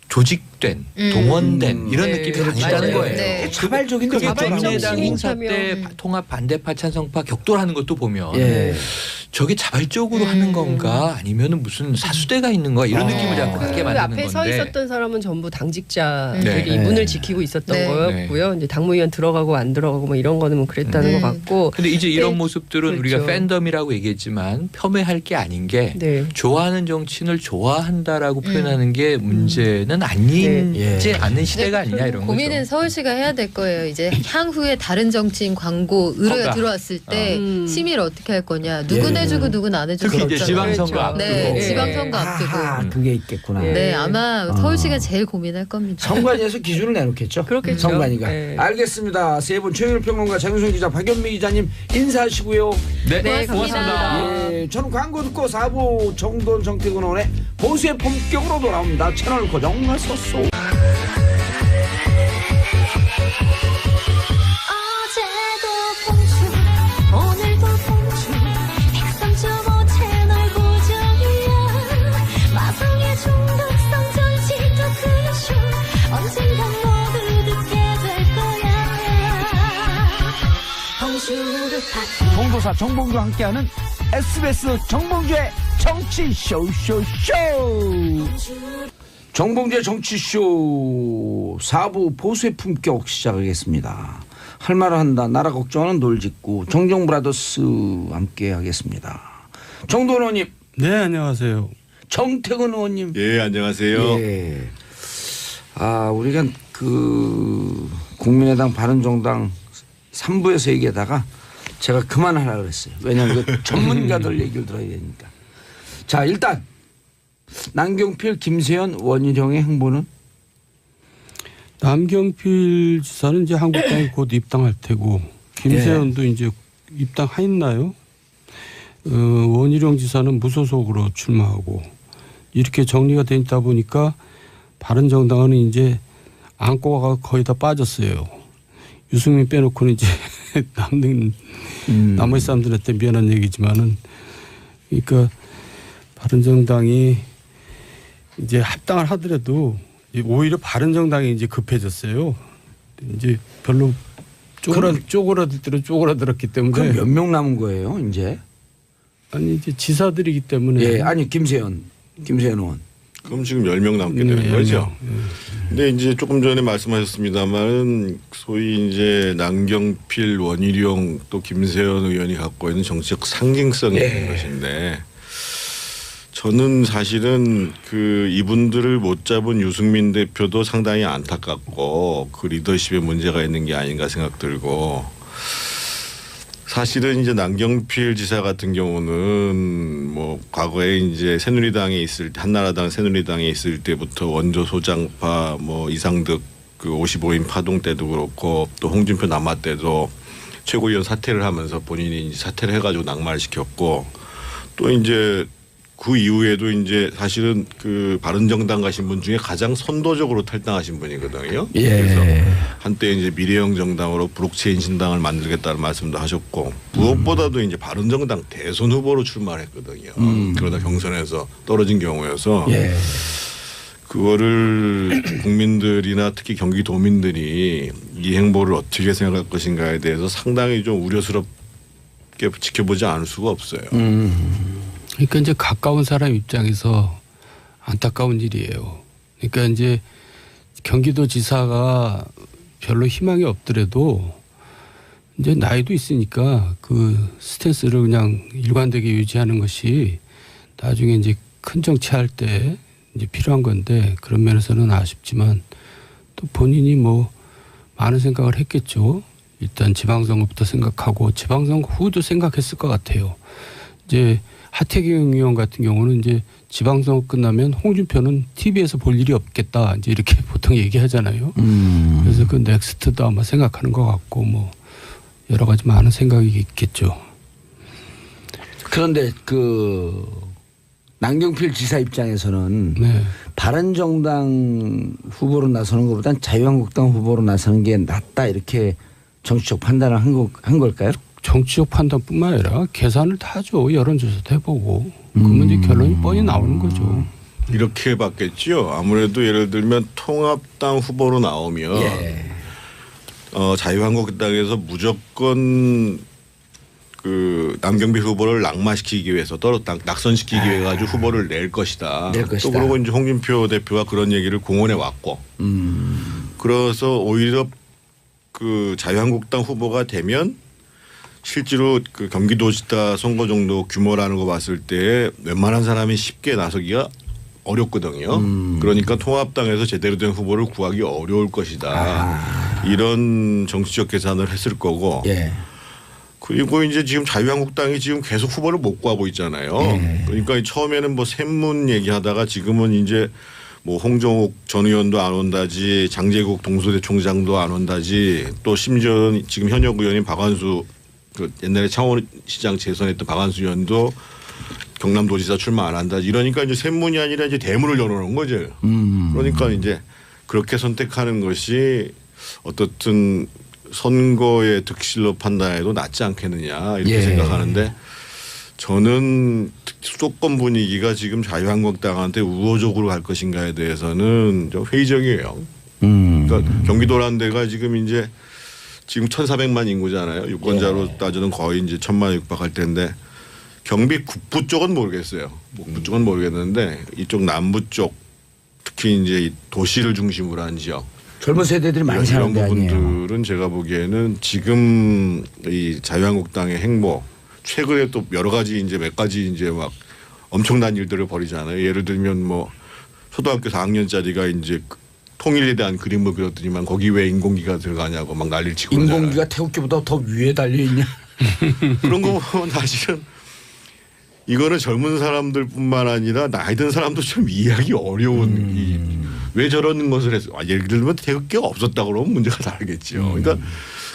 조직된, 동원된 이런 네. 느낌이 그렇죠. 강했다는 맞아요. 거예요. 네. 자발적인 그게 자발적 국민의당 시민 행사 참여. 때 통합 반대파 찬성파 격돌하는 것도 보면 예. 저게 자발적으로 하는 건가 아니면 무슨 사수대가 있는 거야 이런 느낌을 자꾸 갖게 그 만드는 앞에 서 건데 있었던 사람은 전부 당직자들이 네. 문을 지키고 있었던 네. 거였고요. 이제 당무위원 들어가고 안 들어가고 뭐 이런 거는 뭐 그랬다는 것 같고. 근데 이제 이런 네. 모습들은 그렇죠. 우리가 팬덤이라고 얘기했지만 폄훼할 게 아닌 게 네. 좋아하는 정치인을 좋아한다라고 표현하는 게 문제는 아니지 않는 시대가 아니냐 이런 고민은 거죠. 서울시가 해야 될 거예요. 이제 향후에 다른 정치인 광고 의뢰가 허가. 들어왔을 때 음. 심의를 어떻게 할 거냐. 누구 내주고 누구 안 해주고. 특히 이제 그렇죠. 지방선거 그렇죠. 앞두고 네, 예. 지방선거 아하, 앞두고. 그게 있겠구나. 예. 네, 아마 서울시가 제일 고민할 겁니다. 선관위에서 기준을 내놓겠죠. 그렇겠죠. 선관위가. 네. 알겠습니다. 세 분 최영일 평론가 장윤성 기자 박연미 기자님 인사하시고요. 네, 네, 고맙습니다. 예, 저는 광고 듣고 4부 정돈 정태근 의원의 보수의 본격으로 돌아옵니다. 채널 고정하소서. 어제도 봉주 오늘도 봉주 103.5 채널 고정 송도사 정봉주와 함께하는 SBS 정봉주의 정치쇼 정봉주의 정치쇼 4부 보수의 품격 시작하겠습니다. 할 말을 한다. 나라 걱정하는 돌직구 정정브라더스 함께하겠습니다. 정도원 의원님. 네, 안녕하세요. 정태근 의원님. 예, 안녕하세요. 예. 우리가 국민의당 바른정당 3부에서 얘기하다가 제가 그만하라 그랬어요. 왜냐하면 전문가들 얘기를 들어야 되니까. 자, 일단 남경필, 김세현, 원희룡의 행보는? 남경필 지사는 이제 한국당에 곧 입당할 테고 김세현도 이제 입당했나요? 원희룡 지사는 무소속으로 출마하고 이렇게 정리가 돼 있다 보니까 바른정당은 이제 안고가 거의 다 빠졌어요. 유승민 빼놓고는 이제 남는 나머지 사람들한테 미안한 얘기지만은 그러니까 바른정당이 이제 합당을 하더라도 오히려 바른정당이 이제 급해졌어요. 이제 별로 쪼그라들 대로 쪼그라들었기 때문에. 그럼 몇 명 남은 거예요, 이제? 아니 이제 지사들이기 때문에. 예, 아니 김세현 의원. 그럼 지금 10명 남게 되는 거죠. 10명. 근데 이제 조금 전에 말씀하셨습니다만 소위 이제 남경필, 원희룡 또 김세현 의원이 갖고 있는 정치적 상징성이 있는 것인데 저는 사실은 이분들을 못 잡은 유승민 대표도 상당히 안타깝고 그 리더십에 문제가 있는 게 아닌가 생각 들고 사실은 이제 남경필 지사 같은 경우는 뭐 과거에 이제 새누리당에 있을 때 한나라당 새누리당에 있을 때부터 원조 소장파 뭐 이상득 55인 파동 때도 그렇고 또 홍준표 남하 때도 최고위원 사퇴를 하면서 본인이 이제 사퇴를 해가지고 낙마시켰고 또 이제 그 이후에도 이제 사실은 바른정당 가신 분 중에 가장 선도적으로 탈당하신 분이거든요. 예. 그래서 한때 이제 미래형 정당으로 브록체인 신당을 만들겠다는 말씀도 하셨고 무엇보다도 이제 바른정당 대선 후보로 출마를 했거든요. 그러다 경선에서 떨어진 경우여서 그거를 국민들이나 특히 경기도민들이 이 행보를 어떻게 생각할 것인가에 대해서 상당히 좀 우려스럽게 지켜보지 않을 수가 없어요. 그러니까 이제 가까운 사람 입장에서 안타까운 일이에요. 그러니까 이제 경기도 지사가 별로 희망이 없더라도 이제 나이도 있으니까 그 스탠스를 그냥 일관되게 유지하는 것이 나중에 이제 큰 정치할 때 이제 필요한 건데 그런 면에서는 아쉽지만 또 본인이 뭐 많은 생각을 했겠죠. 일단 지방선거부터 생각하고 지방선거 후도 생각했을 것 같아요. 이제 하태경 의원 같은 경우는 이제 지방선거 끝나면 홍준표는 TV에서 볼 일이 없겠다 이제 이렇게 보통 얘기하잖아요. 그래서 그 넥스트도 아마 생각하는 것 같고 뭐 여러 가지 많은 생각이 있겠죠. 그런데 남경필 지사 입장에서는 바른정당 후보로 나서는 것보다는 자유한국당 후보로 나서는 게 낫다 이렇게 정치적 판단을 한 걸까요? 정치적 판단뿐만 아니라 계산을 다 하죠. 여론조사도 해보고. 그러면 이제 결론이 뻔히 나오는 거죠. 이렇게 봤겠죠. 아무래도 예를 들면 통합당 후보로 나오면 자유한국당에서 무조건 남경필 후보를 낙마시키기 위해서 낙선시키기 위해 가지고 후보를 낼 것이다. 또 그러고 이제 홍준표 대표가 그런 얘기를 공언해 왔고. 그래서 오히려 자유한국당 후보가 되면 실제로 경기도지사 선거 정도 규모라는 거 봤을 때 웬만한 사람이 쉽게 나서기가 어렵거든요. 그러니까 통합당에서 제대로 된 후보를 구하기 어려울 것이다. 이런 정치적 계산을 했을 거고. 그리고 이제 지금 자유한국당이 지금 계속 후보를 못 구하고 있잖아요. 그러니까 처음에는 뭐 샘문 얘기하다가 지금은 이제 뭐 홍정욱 전 의원도 안 온다지 장제국 동수대 총장도 안 온다지 또 심지어 지금 현역 의원인 박완수 옛날에 창원시장 재선했던 박완수 의원도 경남도지사 출마 안 한다. 이러니까 이제 샘문이 아니라 이제 대문을 열어놓은 거죠. 그러니까 이제 그렇게 선택하는 것이 어떻든 선거의 득실로 판단해도 낫지 않겠느냐 이렇게 생각하는데 저는 수도권 분위기가 지금 자유한국당한테 우호적으로 갈 것인가에 대해서는 좀 회의적이에요. 그러니까 경기도라는 데가 지금 이제 지금 1,400만 인구잖아요. 유권자로 따지는 거의 이제 1,000만 육박할 텐데 경비 북부 쪽은 모르겠어요. 북부 쪽은 모르겠는데 이쪽 남부 쪽 특히 이제 도시를 중심으로 한 지역 젊은 세대들이 많이 사는 이런 데 아니에요. 부분들은 제가 보기에는 지금 이 자유한국당의 행보 최근에 또 여러 가지 이제 몇 가지 이제 막 엄청난 일들을 벌이잖아요. 예를 들면 뭐 초등학교 4학년짜리가 이제 통일에 대한 그림을 그렸더니만 거기 왜 인공기가 들어가냐고 막 난리를 치고 인공기가 그러잖아요. 태극기보다 더 위에 달려 있냐? 그런 거 보면 사실은 이거는 젊은 사람들뿐만 아니라 나이 든 사람도 좀 이해하기 어려운 왜 저런 것을 해서 예를 들면 태극기가 없었다 그러면 문제가 다르겠죠. 그러니까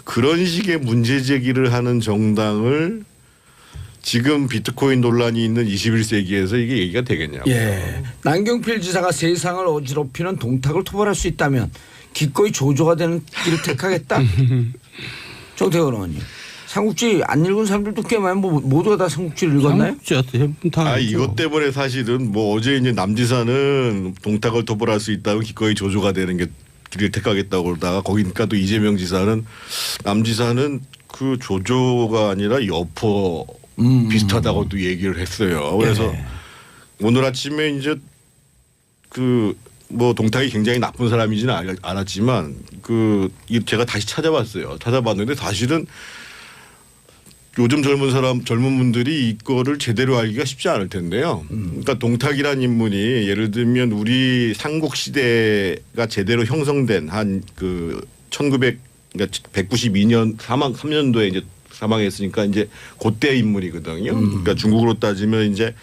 그런 식의 문제 제기를 하는 정당을 지금 비트코인 논란이 있는 21세기에서 이게 얘기가 되겠냐고. 예. 남경필 지사가 세상을 어지럽히는 동탁을 토벌할 수 있다면 기꺼이 조조가 되는 길을 택하겠다. 정태근 의원님. 삼국지 안 읽은 사람들도 꽤 많이 뭐 모두가 다 삼국지를 읽었나요? 이것 때문에 사실은 뭐 어제 이제 남 지사는 동탁을 토벌할 수 있다면 기꺼이 조조가 되는 게 길을 택하겠다고 그러다가 거기니까 또 이재명 지사는 남 지사는 그 조조가 아니라 여포 비슷하다고 또 얘기를 했어요. 그래서 오늘 아침에 이제 그 뭐 동탁이 굉장히 나쁜 사람이지는 않았지만 그 제가 다시 찾아봤어요. 찾아봤는데 사실은 요즘 젊은 분들이 이거를 제대로 알기가 쉽지 않을 텐데요. 그러니까 동탁이라는 인물이 예를 들면 우리 삼국 시대가 제대로 형성된 한 그 192년 3년도에 이제 사망했으니까 이제 그때 인물이거든요. 그러니까 중국으로 따지면 이제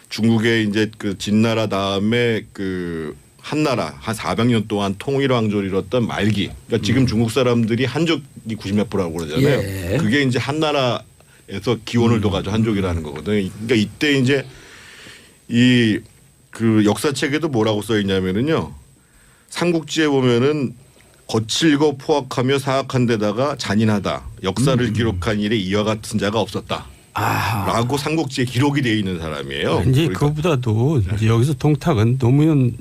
중국의 이제 그 진나라 다음에 그 한나라 한 400년 동안 통일왕조를 이뤘던 말기. 그러니까 지금 중국 사람들이 한족이 90몇 %라고 그러잖아요. 그게 이제 한나라에서 기원을 둬가지고 한족이라는 거거든요. 그러니까 이때 이제 이 그 역사책에도 뭐라고 써 있냐면은요. 삼국지에 보면은 거칠고 포악하며 사악한 데다가 잔인하다. 역사를 기록한 일에 이와 같은 자가 없었다. 라고 삼국지에 기록이 되어 있는 사람이에요. 이제 그러니까 그거보다도 이제 여기서 동탁은 노무현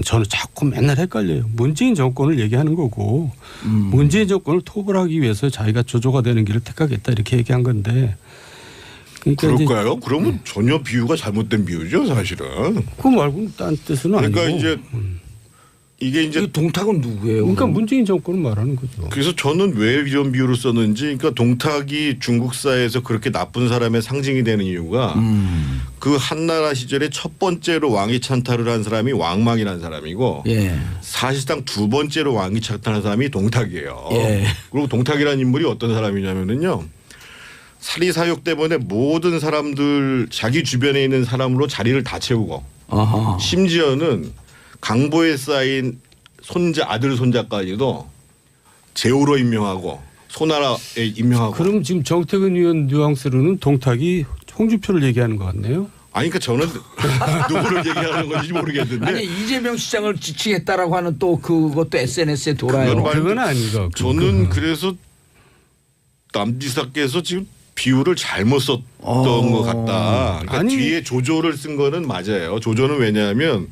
저는 자꾸 맨날 헷갈려요. 문재인 정권을 얘기하는 거고 문재인 정권을 토벌하기 위해서 자기가 조조가 되는 길을 택하겠다 이렇게 얘기한 건데. 그러니까 그럴까요? 그러면 전혀 비유가 잘못된 비유죠, 사실은. 그거 말고는 딴 뜻은 아니고. 그러니까 이제 이게 이제 동탁은 누구예요? 그러니까 문재인 정권을 말하는 거죠. 그래서 저는 왜 이런 비유를 썼는지, 그러니까 동탁이 중국사에서 그렇게 나쁜 사람의 상징이 되는 이유가 그 한나라 시절에 첫 번째로 왕위 찬탈을 한 사람이 왕망이라는 사람이고 사실상 두 번째로 왕위 찬탈한 사람이 동탁이에요. 그리고 동탁이라는 인물이 어떤 사람이냐면은요. 사리사욕 때문에 모든 사람들 자기 주변에 있는 사람으로 자리를 다 채우고 심지어는 강보에 쌓인 아들 손자까지도 제후로 임명하고 소나라에 임명하고. 그럼 지금 정태근 의원 뉘앙스로는 동탁이 홍준표를 얘기하는 것 같네요. 아니 그러니까 저는 누구를 얘기하는 건지 모르겠는데. 아니 이재명 시장을 지칭했다라고 하는 또 그것도 SNS에 돌아요. 그건 아니고. 저는 그래서 남지사께서 지금 비유를 잘못 썼던 것 같다. 그러니까 아니. 뒤에 조조를 쓴 거는 맞아요. 조조는 왜냐하면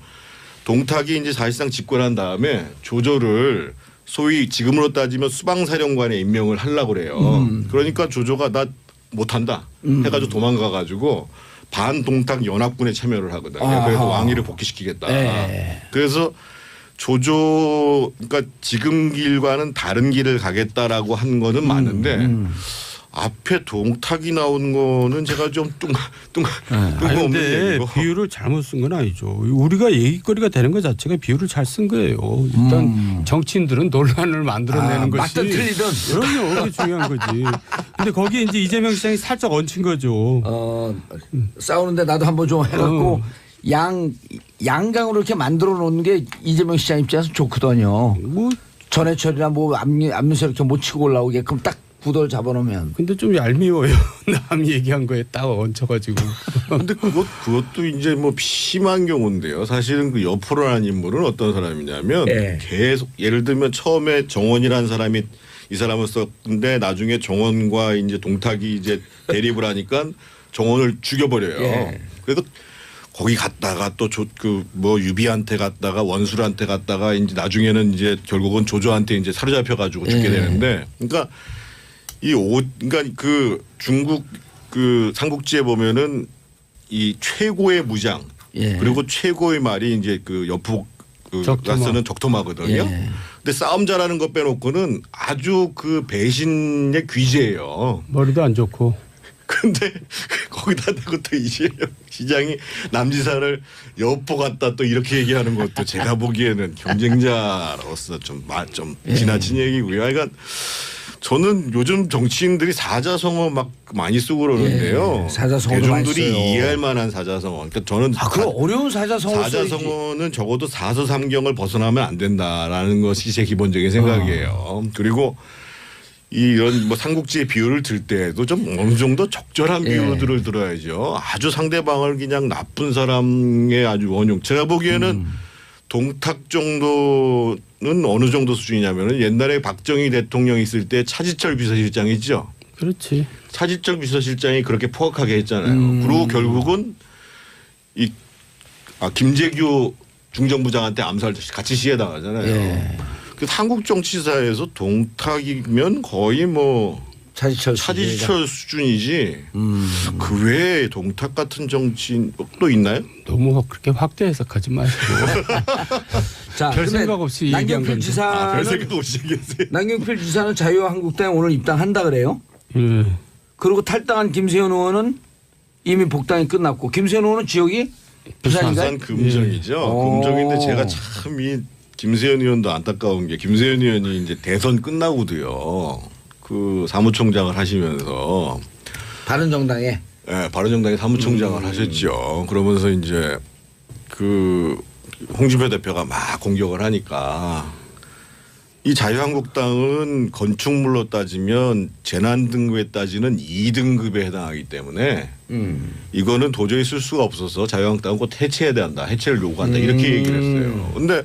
동탁이 이제 사실상 집권한 다음에 조조를 소위 지금으로 따지면 수방사령관에 임명을 하려고 그래요. 그러니까 조조가 나 못한다 해가지고 도망가가지고 반동탁 연합군에 참여를 하거든요. 그래서 왕위를 복귀시키겠다. 그래서 조조 그러니까 지금 길과는 다른 길을 가겠다라고 한 거는 맞는데 앞에 동탁이 나온 거는 제가 좀 그런데 비유를 잘못 쓴 건 아니죠. 우리가 얘기거리가 되는 것 자체가 비유를 잘 쓴 거예요. 일단 정치인들은 논란을 만들어내는 것이 맞든 틀리든 그럼요. 그게 중요한 거지. 근데 거기에 이제 이재명 시장이 살짝 얹힌 거죠. 싸우는데 나도 한번 좀 해갖고 양강으로 이렇게 만들어 놓는 게 이재명 시장 입장에서 좋거든요. 뭐 전해철이나 뭐 안민석 이렇게 못 치고 올라오게끔 딱 구도를 잡아놓으면. 근데 좀 얄미워요. 남 얘기한 거에 딱 얹혀가지고. 근데 그것도 이제 뭐 심한 경우인데요. 사실은 그 여포라는 인물은 어떤 사람이냐면 계속 예를 들면 처음에 정원이라는 사람이 이 사람을 썼는데 나중에 정원과 이제 동탁이 이제 대립을 하니까 정원을 죽여버려요. 그래서 거기 갔다가 또 그 뭐 유비한테 갔다가 원술한테 갔다가 이제 나중에는 이제 결국은 조조한테 이제 사로잡혀 가지고 죽게 되는데 그러니까 그러니까 그 중국 그 삼국지에 보면은 이 최고의 무장 그리고 최고의 말이 이제 그 여포 가 쓰는 적토마거든요. 근데 싸움 잘하는 거 빼놓고는 아주 그 배신의 귀재예요. 머리도 안 좋고. 근데 거기다 대고 또 이재명 시장이 남지사를 여포 같다 또 이렇게 얘기하는 것도 제가 보기에는 경쟁자로서 좀 지나친 얘기고요. 그러니까 저는 요즘 정치인들이 사자성어 막 많이 쓰고 그러는데요. 사자성어도 많이 써요. 대중들이 이해할 만한 사자성어. 그러니까 저는 그 어려운 사자성어는 적어도 사서삼경을 벗어나면 안 된다라는 것이 제 기본적인 생각이에요. 그리고 이런 뭐 삼국지의 비유를 들 때에도 좀 어느 정도 적절한 비유들을 들어야죠. 아주 상대방을 그냥 나쁜 사람의 아주 원흉. 제가 보기에는 동탁 정도는 어느 정도 수준이냐면은 옛날에 박정희 대통령 있을 때 차지철 비서실장이죠. 그렇지. 차지철 비서실장이 그렇게 포악하게 했잖아요. 그리고 결국은 김재규 중정부장한테 암살 같이 시해당하잖아요. 그 한국 정치사에서 동탁이면 거의 뭐 차지철 수준이지. 그 외에 동탁 같은 정치인 또 있나요? 너무 그렇게 확대 해석하지 마시고. 자, 별 생각 없이 얘기한 건데. 별 생각 없이 얘기했어요. 남경필 지사는 자유한국당에 오늘 입당한다 그래요? 그리고 탈당한 김세현 의원은 이미 복당이 끝났고 김세현 의원은 지역이 부산인가요? 부산 금정이죠. 금정인데 제가 참 이 김세현 의원도 안타까운 게 김세현 의원이 이제 대선 끝나고도요. 그 사무총장을 하시면서 바른정당에 바른정당의 사무총장을 하셨죠. 그러면서 이제 그 홍준표 대표가 막 공격을 하니까 이 자유한국당은 건축물로 따지면 재난등급에 따지는 2등급에 해당하기 때문에 이거는 도저히 쓸 수가 없어서 자유한국당은 곧 해체해야 된다. 해체를 요구한다. 이렇게 얘기를 했어요. 그런데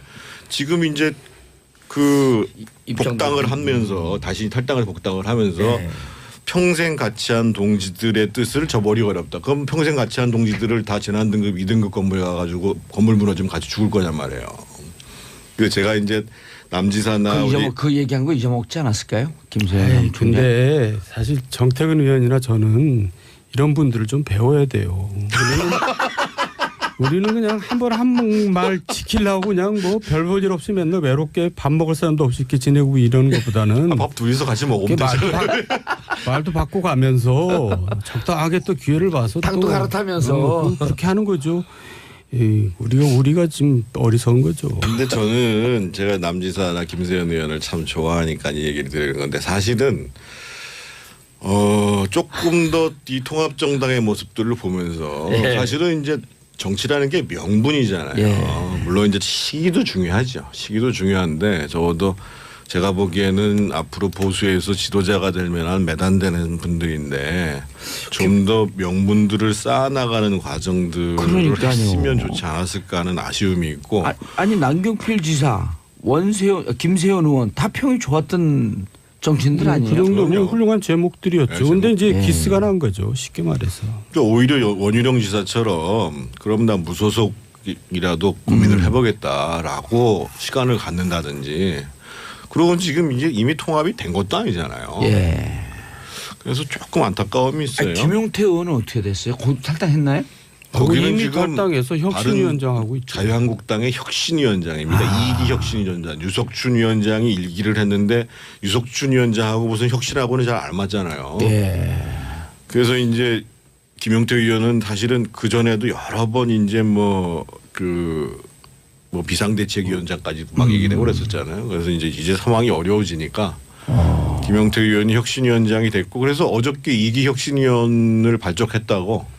지금 이제 그 복당을 하면서 다시 탈당을 복당을 하면서 평생 같이 한 동지들의 뜻을 저버리기 어렵다. 그럼 평생 같이 한 동지들을 다 재난등급 2등급 건물에 가가지고 건물 무너지면 같이 죽을 거냔 말이에요. 그래서 제가 이제 남지사나 그 얘기한 거 잊어먹지 않았을까요? 김세현. 근데 사실 정태근 의원이나 저는 이런 분들을 좀 배워야 돼요. 우리는 그냥 한 번 한 말 지키려고 그냥 뭐 별 볼 일 없이 맨날 외롭게 밥 먹을 사람도 없이 이렇게 지내고 이런 것보다는 밥 둘이서 같이 먹으면 되죠. 말도 바꿔 가면서 적당하게 또 기회를 봐서 당도 또 갈아타면서 그렇게 하는 거죠. 우리가 지금 어리석은 거죠. 근데 저는 제가 남지사나 김세현 의원을 참 좋아하니까 이 얘기를 드리는 건데 사실은 조금 더 이 통합정당의 모습들을 보면서 사실은 이제 정치라는 게 명분이잖아요. 물론 이제 시기도 중요하죠. 시기도 중요한데 적어도 제가 보기에는 앞으로 보수에서 지도자가 될 만한 매단되는 분들인데 좀 더 명분들을 쌓아나가는 과정들을 했으면 좋지 않았을까 하는 아쉬움이 있고. 아니 남경필 지사, 김세현 의원 다 평이 좋았던 정치인들 아니에요? 그 정도면 훌륭한 제목들이었죠. 그런데 이제 기스가 난 거죠. 쉽게 말해서. 그러니까 오히려 원희룡 지사처럼 그럼 나 무소속이라도 고민을 해보겠다라고 시간을 갖는다든지 그러고 지금 이제 이미 통합이 된 것도 아니잖아요. 그래서 조금 안타까움이 있어요. 김용태 의원은 어떻게 됐어요? 탈당했나요? 거기는 이미 지금 탈당해서 혁신위원장하고 있죠. 자유한국당의 혁신위원장입니다. 2기 혁신위원장. 유석춘 위원장이 1기를 했는데 유석춘 위원장하고 무슨 혁신하고는 잘 안 맞잖아요. 그래서 이제 김용태 의원은 사실은 그 전에도 여러 번 이제 뭐 비상대책위원장까지 막 얘기되고 그랬었잖아요. 그래서 이제 상황이 어려워지니까 김용태 의원이 혁신위원장이 됐고 그래서 어저께 2기 혁신위원을 발족했다고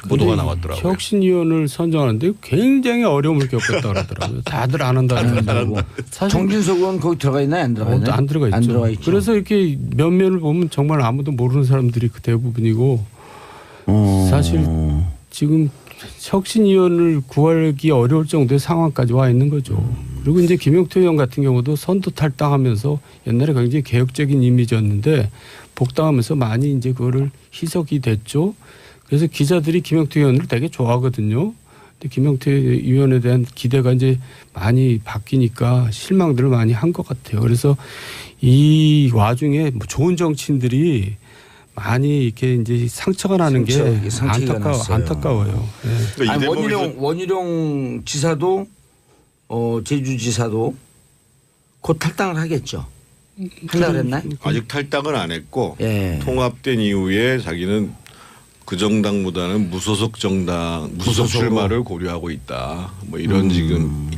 보도가 나왔더라고요. 혁신위원을 선정하는데 굉장히 어려움을 겪었다 그러더라고요. 다들 안 한다고. 정진석 의원 거기 들어가 있나요? 안 들어가 있나요? 안 들어가 있죠. 안 들어가 있죠. 그래서 이렇게 면면을 보면 정말 아무도 모르는 사람들이 그 대부분이고 사실 지금 혁신위원을 구하기 어려울 정도의 상황까지 와 있는 거죠. 그리고 이제 김용태 의원 같은 경우도 선도 탈당하면서 옛날에 굉장히 개혁적인 이미지였는데 복당하면서 많이 이제 그거를 희석이 됐죠. 그래서 기자들이 김용태 의원을 되게 좋아하거든요. 근데 김용태 의원에 대한 기대가 이제 많이 바뀌니까 실망들을 많이 한 것 같아요. 그래서 이 와중에 뭐 좋은 정치인들이 많이 이렇게 이제 상처가 나는 게 안타까워요. 네. 그러니까 아니, 원희룡 지사도 제주지사도 곧 탈당을 하겠죠. 한다 그랬나요? 아직 탈당은 안 했고 예. 통합된 이후에 자기는 그 정당보다는 무소속 정당 무소속 출마를 고려하고 있다. 뭐 이런 지금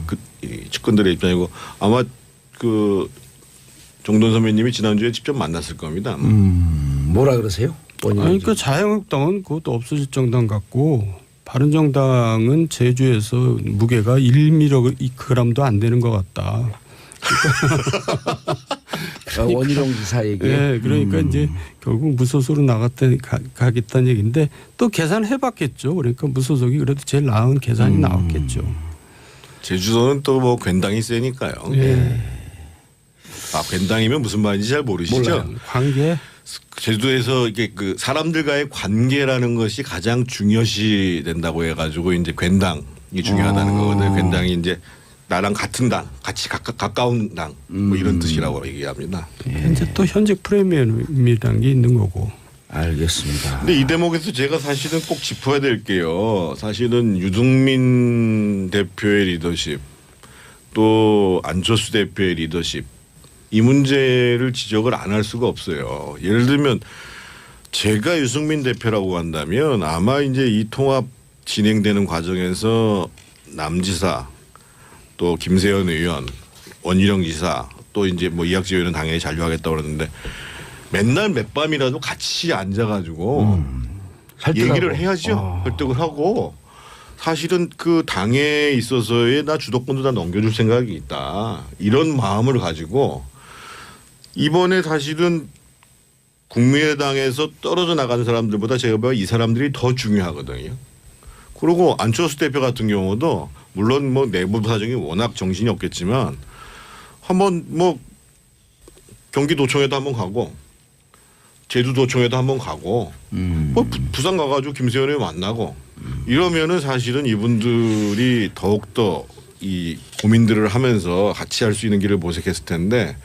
이 측근들의 입장이고 아마 그 정돈 선배님이 지난주에 직접 만났을 겁니다. 뭐라 그러세요? 그러니까 자유한국당은 그것도 없어질 정당 같고 바른정당은 제주에서 무게가 1mg도 안 되는 것 같다. 그러니까 원희룡 지사 얘기. 네, 그러니까 이제 결국 무소속으로 가겠다는 얘기인데 또 계산해봤겠죠. 그러니까 무소속이 그래도 제일 나은 계산이 나왔겠죠. 제주도는 또 뭐 괜당이 세니까요. 네. 아 괜당이면 무슨 말인지 잘 모르시죠? 몰라요. 관계. 제주도에서 이게 그 사람들과의 관계라는 것이 가장 중요시 된다고 해가지고 이제 괜당이 중요하다는 거거든요. 괜당이 이제 나랑 같은 당, 같이 가까운 당, 뭐 이런 뜻이라고 얘기합니다. 이제 또 현재 프레미엄이라는 게 있는 거고. 알겠습니다. 근데 이 대목에서 제가 사실은 꼭 짚어야 될 게요. 사실은 유승민 대표의 리더십, 또 안철수 대표의 리더십, 이 문제를 지적을 안 할 수가 없어요. 예를 들면 제가 유승민 대표라고 한다면 아마 이제 이 통합 진행되는 과정에서 남지사 또 김세현 의원, 원희룡 지사 또 이제 뭐 이학재 의원은 당연히 잔류하겠다고 그러는데 맨날 몇 밤이라도 같이 앉아가지고 얘기를 해야죠. 설득을 하고 사실은 그 당에 있어서의 나 주도권도 다 넘겨줄 생각이 있다. 이런 마음을 가지고 이번에 사실은 국민의당에서 떨어져 나가는 사람들보다 제가 봐요 이 사람들이 더 중요하거든요. 그리고 안철수 대표 같은 경우도 물론 뭐 내부 사정이 워낙 정신이 없겠지만 한번 뭐 경기도청에도 한번 가고 제주도청에도 한번 가고 뭐 부산 가가지고 김세현 의원 만나고 이러면은 사실은 이분들이 더욱더 이 고민들을 하면서 같이 할 수 있는 길을 모색했을 텐데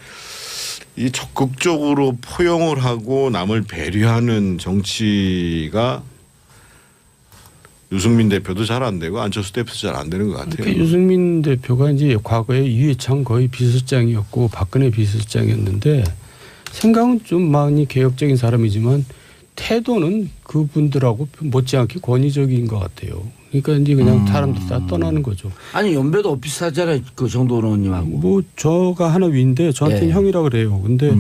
이 적극적으로 포용을 하고 남을 배려하는 정치가 유승민 대표도 잘 안 되고 안철수 대표도 잘 안 되는 것 같아요. 그러니까 유승민 대표가 이제 과거에 이회창 거의 비서장이었고 박근혜 비서장이었는데 생각은 좀 많이 개혁적인 사람이지만 태도는 그분들하고 못지않게 권위적인 것 같아요. 그러니까 이제 그냥 사람들 다 떠나는 거죠. 아니 연배도 비슷하잖아요. 그 정도원 의원님하고. 뭐 저가 하나 위인데 저한테는 네. 형이라 그래요. 근데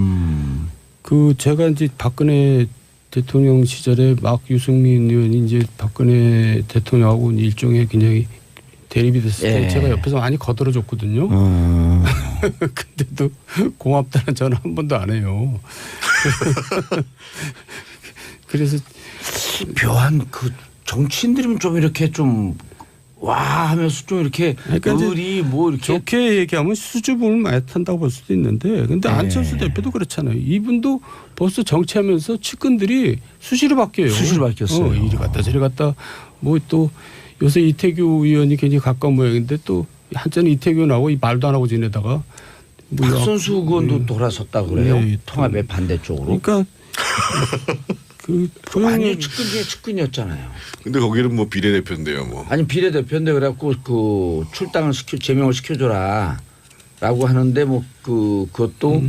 그 제가 이제 박근혜 대통령 시절에 막 유승민 의원이 이제 박근혜 대통령하고 일종의 그냥 대립이 됐을 때 제가 옆에서 많이 거들어줬거든요. 근데도 고맙다는 전화 한 번도 안 해요. 그래서 묘한 그 정치인들이면 좀 이렇게 좀 와 하면서 좀 이렇게 의리 뭐 이렇게 좋게 얘기하면 수줍음을 많이 탄다고 볼 수도 있는데 근데 안철수 대표도 그렇잖아요. 이분도 벌써 정치하면서 측근들이 수시로 바뀌어요. 수시로 바뀌었어요. 이리 갔다 저리 갔다 뭐 또 요새 이태규 의원이 굉장히 가까운 모양인데 또 한때는 이태규 의원하고 말도 안 하고 지내다가 박선수 의원도 돌아섰다고 그래요. 네, 통합의 반대쪽으로. 그러니까 그 아니 측근 중에 측근이었잖아요. 근데 거기는 뭐 비례대표인데요, 뭐. 아니 비례대표인데 그래갖고 그 출당을 제명을 시켜줘라라고 하는데 뭐 그것도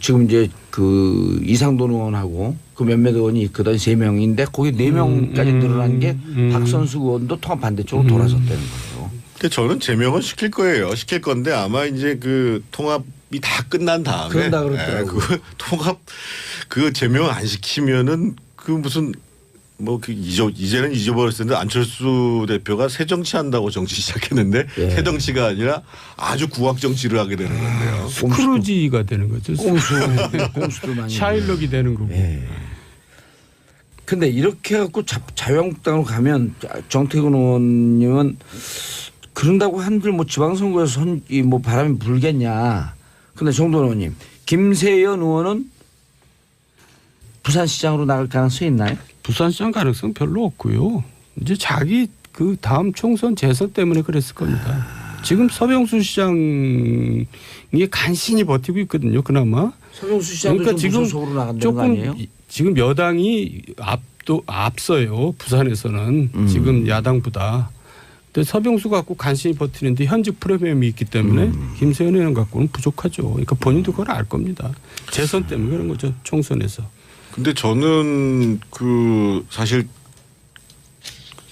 지금 이제 그 이상돈 의원하고 그 몇몇 의원이 있거든 3명인데 거기 4명까지 늘어난 게 박선수 의원도 통합 반대쪽으로 돌아섰다는 거예요. 근데 저는 제명은 시킬 거예요. 시킬 건데 아마 이제 그 통합이 다 끝난 다음에 그런다 그러더라고요. 그 통합 그 제명 안 시키면은 그 무슨 뭐 그 이제는 잊어버렸을 텐데 안철수 대표가 새 정치한다고 정치 시작했는데 새 정치가 아니라 아주 구악 정치를 하게 되는 건데요. 스크루지가 되는 거죠. 꼼수도 많이. 샤일록이 되는 거고. 근데 이렇게 해갖고 자유한국당으로 가면 정태근 의원님은 그런다고 한들 뭐 지방선거에서 뭐 바람이 불겠냐. 근데 정돈 의원님, 김세연 의원은 부산시장으로 나갈 가능성이 있나요? 부산시장 가능성 별로 없고요. 이제 자기 그 다음 총선 재선 때문에 그랬을 겁니다. 지금 서병수 시장이 간신히 버티고 있거든요. 그나마. 서병수 시장도 그러니까 지금 지금 무소속으로 나간다는 거 아니에요? 조금 지금 여당이 앞서요. 부산에서는 지금 야당보다. 근데 서병수 갖고 간신히 버티는데 현직 프리미엄이 있기 때문에 김세현 의원 갖고는 부족하죠. 그러니까 본인도 그걸 알 겁니다. 재선 때문에 그런 거죠. 총선에서. 근데 저는 그 사실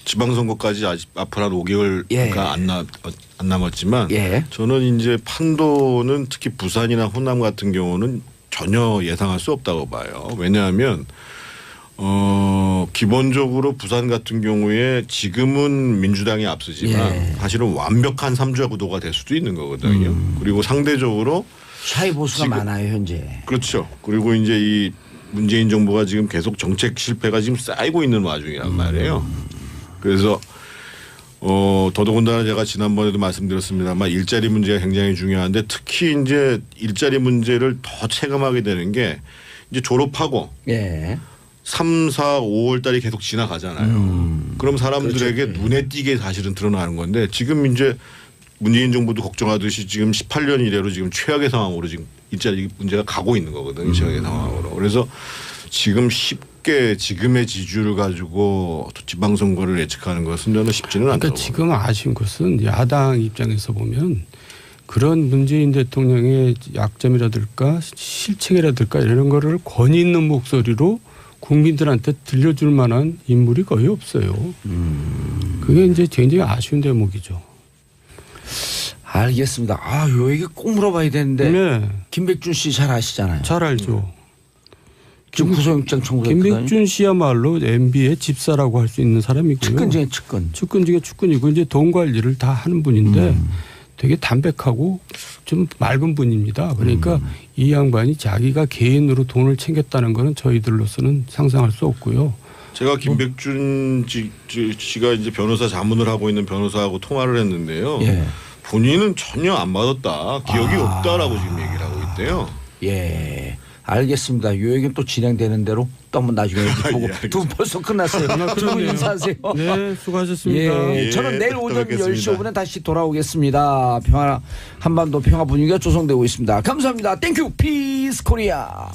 지방선거까지 아직 앞으로 한 5개월가 예. 안 남았지만 예. 저는 이제 판도는 특히 부산이나 호남 같은 경우는 전혀 예상할 수 없다고 봐요. 왜냐하면 기본적으로 부산 같은 경우에 지금은 민주당이 앞서지만 예. 사실은 완벽한 3자 구도가 될 수도 있는 거거든요. 그리고 상대적으로 샤이 보수가 지금- 많아요 현재. 그렇죠. 그리고 이제 이 문재인 정부가 지금 계속 정책 실패가 지금 쌓이고 있는 와중이란 말이에요. 그래서 더더군다나 제가 지난번에도 말씀드렸습니다만 일자리 문제가 굉장히 중요한데 특히 이제 일자리 문제를 더 체감하게 되는 게 이제 졸업하고 예. 3, 4, 5월 달이 계속 지나가잖아요. 그럼 사람들에게 그렇죠. 눈에 띄게 사실은 드러나는 건데 지금 이제 문재인 정부도 걱정하듯이 지금 18년 이래로 지금 최악의 상황으로 지금 일자리 문제가 가고 있는 거거든요. 최악의 상황으로. 그래서 지금 쉽게 지금의 지지율을 가지고 지방선거를 예측하는 것은 저는 쉽지는 그러니까 않다고. 지금 아쉬운 것은 야당 입장에서 보면 그런 문재인 대통령의 약점이라든가 실책이라든가 이런 거를 권위 있는 목소리로 국민들한테 들려줄 만한 인물이 거의 없어요. 그게 이제 굉장히 아쉬운 대목이죠. 알겠습니다. 아, 요 얘기 꼭 물어봐야 되는데 네. 김백준 씨 잘 아시잖아요. 잘 알죠. 지금 구속영장 청구했거든요. 김백준 씨야말로 MB의 집사라고 할 수 있는 사람이고요. 측근 중에 측근. 측근 중에 측근이고 이제 돈 관리를 다 하는 분인데 되게 담백하고 좀 맑은 분입니다. 그러니까 이 양반이 자기가 개인으로 돈을 챙겼다는 거는 저희들로서는 상상할 수 없고요. 제가 김백준 씨가 이제 변호사 자문을 하고 있는 변호사하고 통화를 했는데요. 예. 본인은 전혀 안 받았다. 기억이 없다라고 지금 얘기를 하고 있대요. 예. 알겠습니다. 요 얘기는 또 진행되는 대로 또 한번 나중에 보고 알겠습니다. 두 분 벌써 끝났어요. 두 분 인사하세요. 네, 수고하셨습니다. 예, 예, 저는 내일 또 오전 뵙겠습니다. 10시 5분에 다시 돌아오겠습니다. 한반도 평화 분위기가 조성되고 있습니다. 감사합니다. 땡큐 피스 코리아.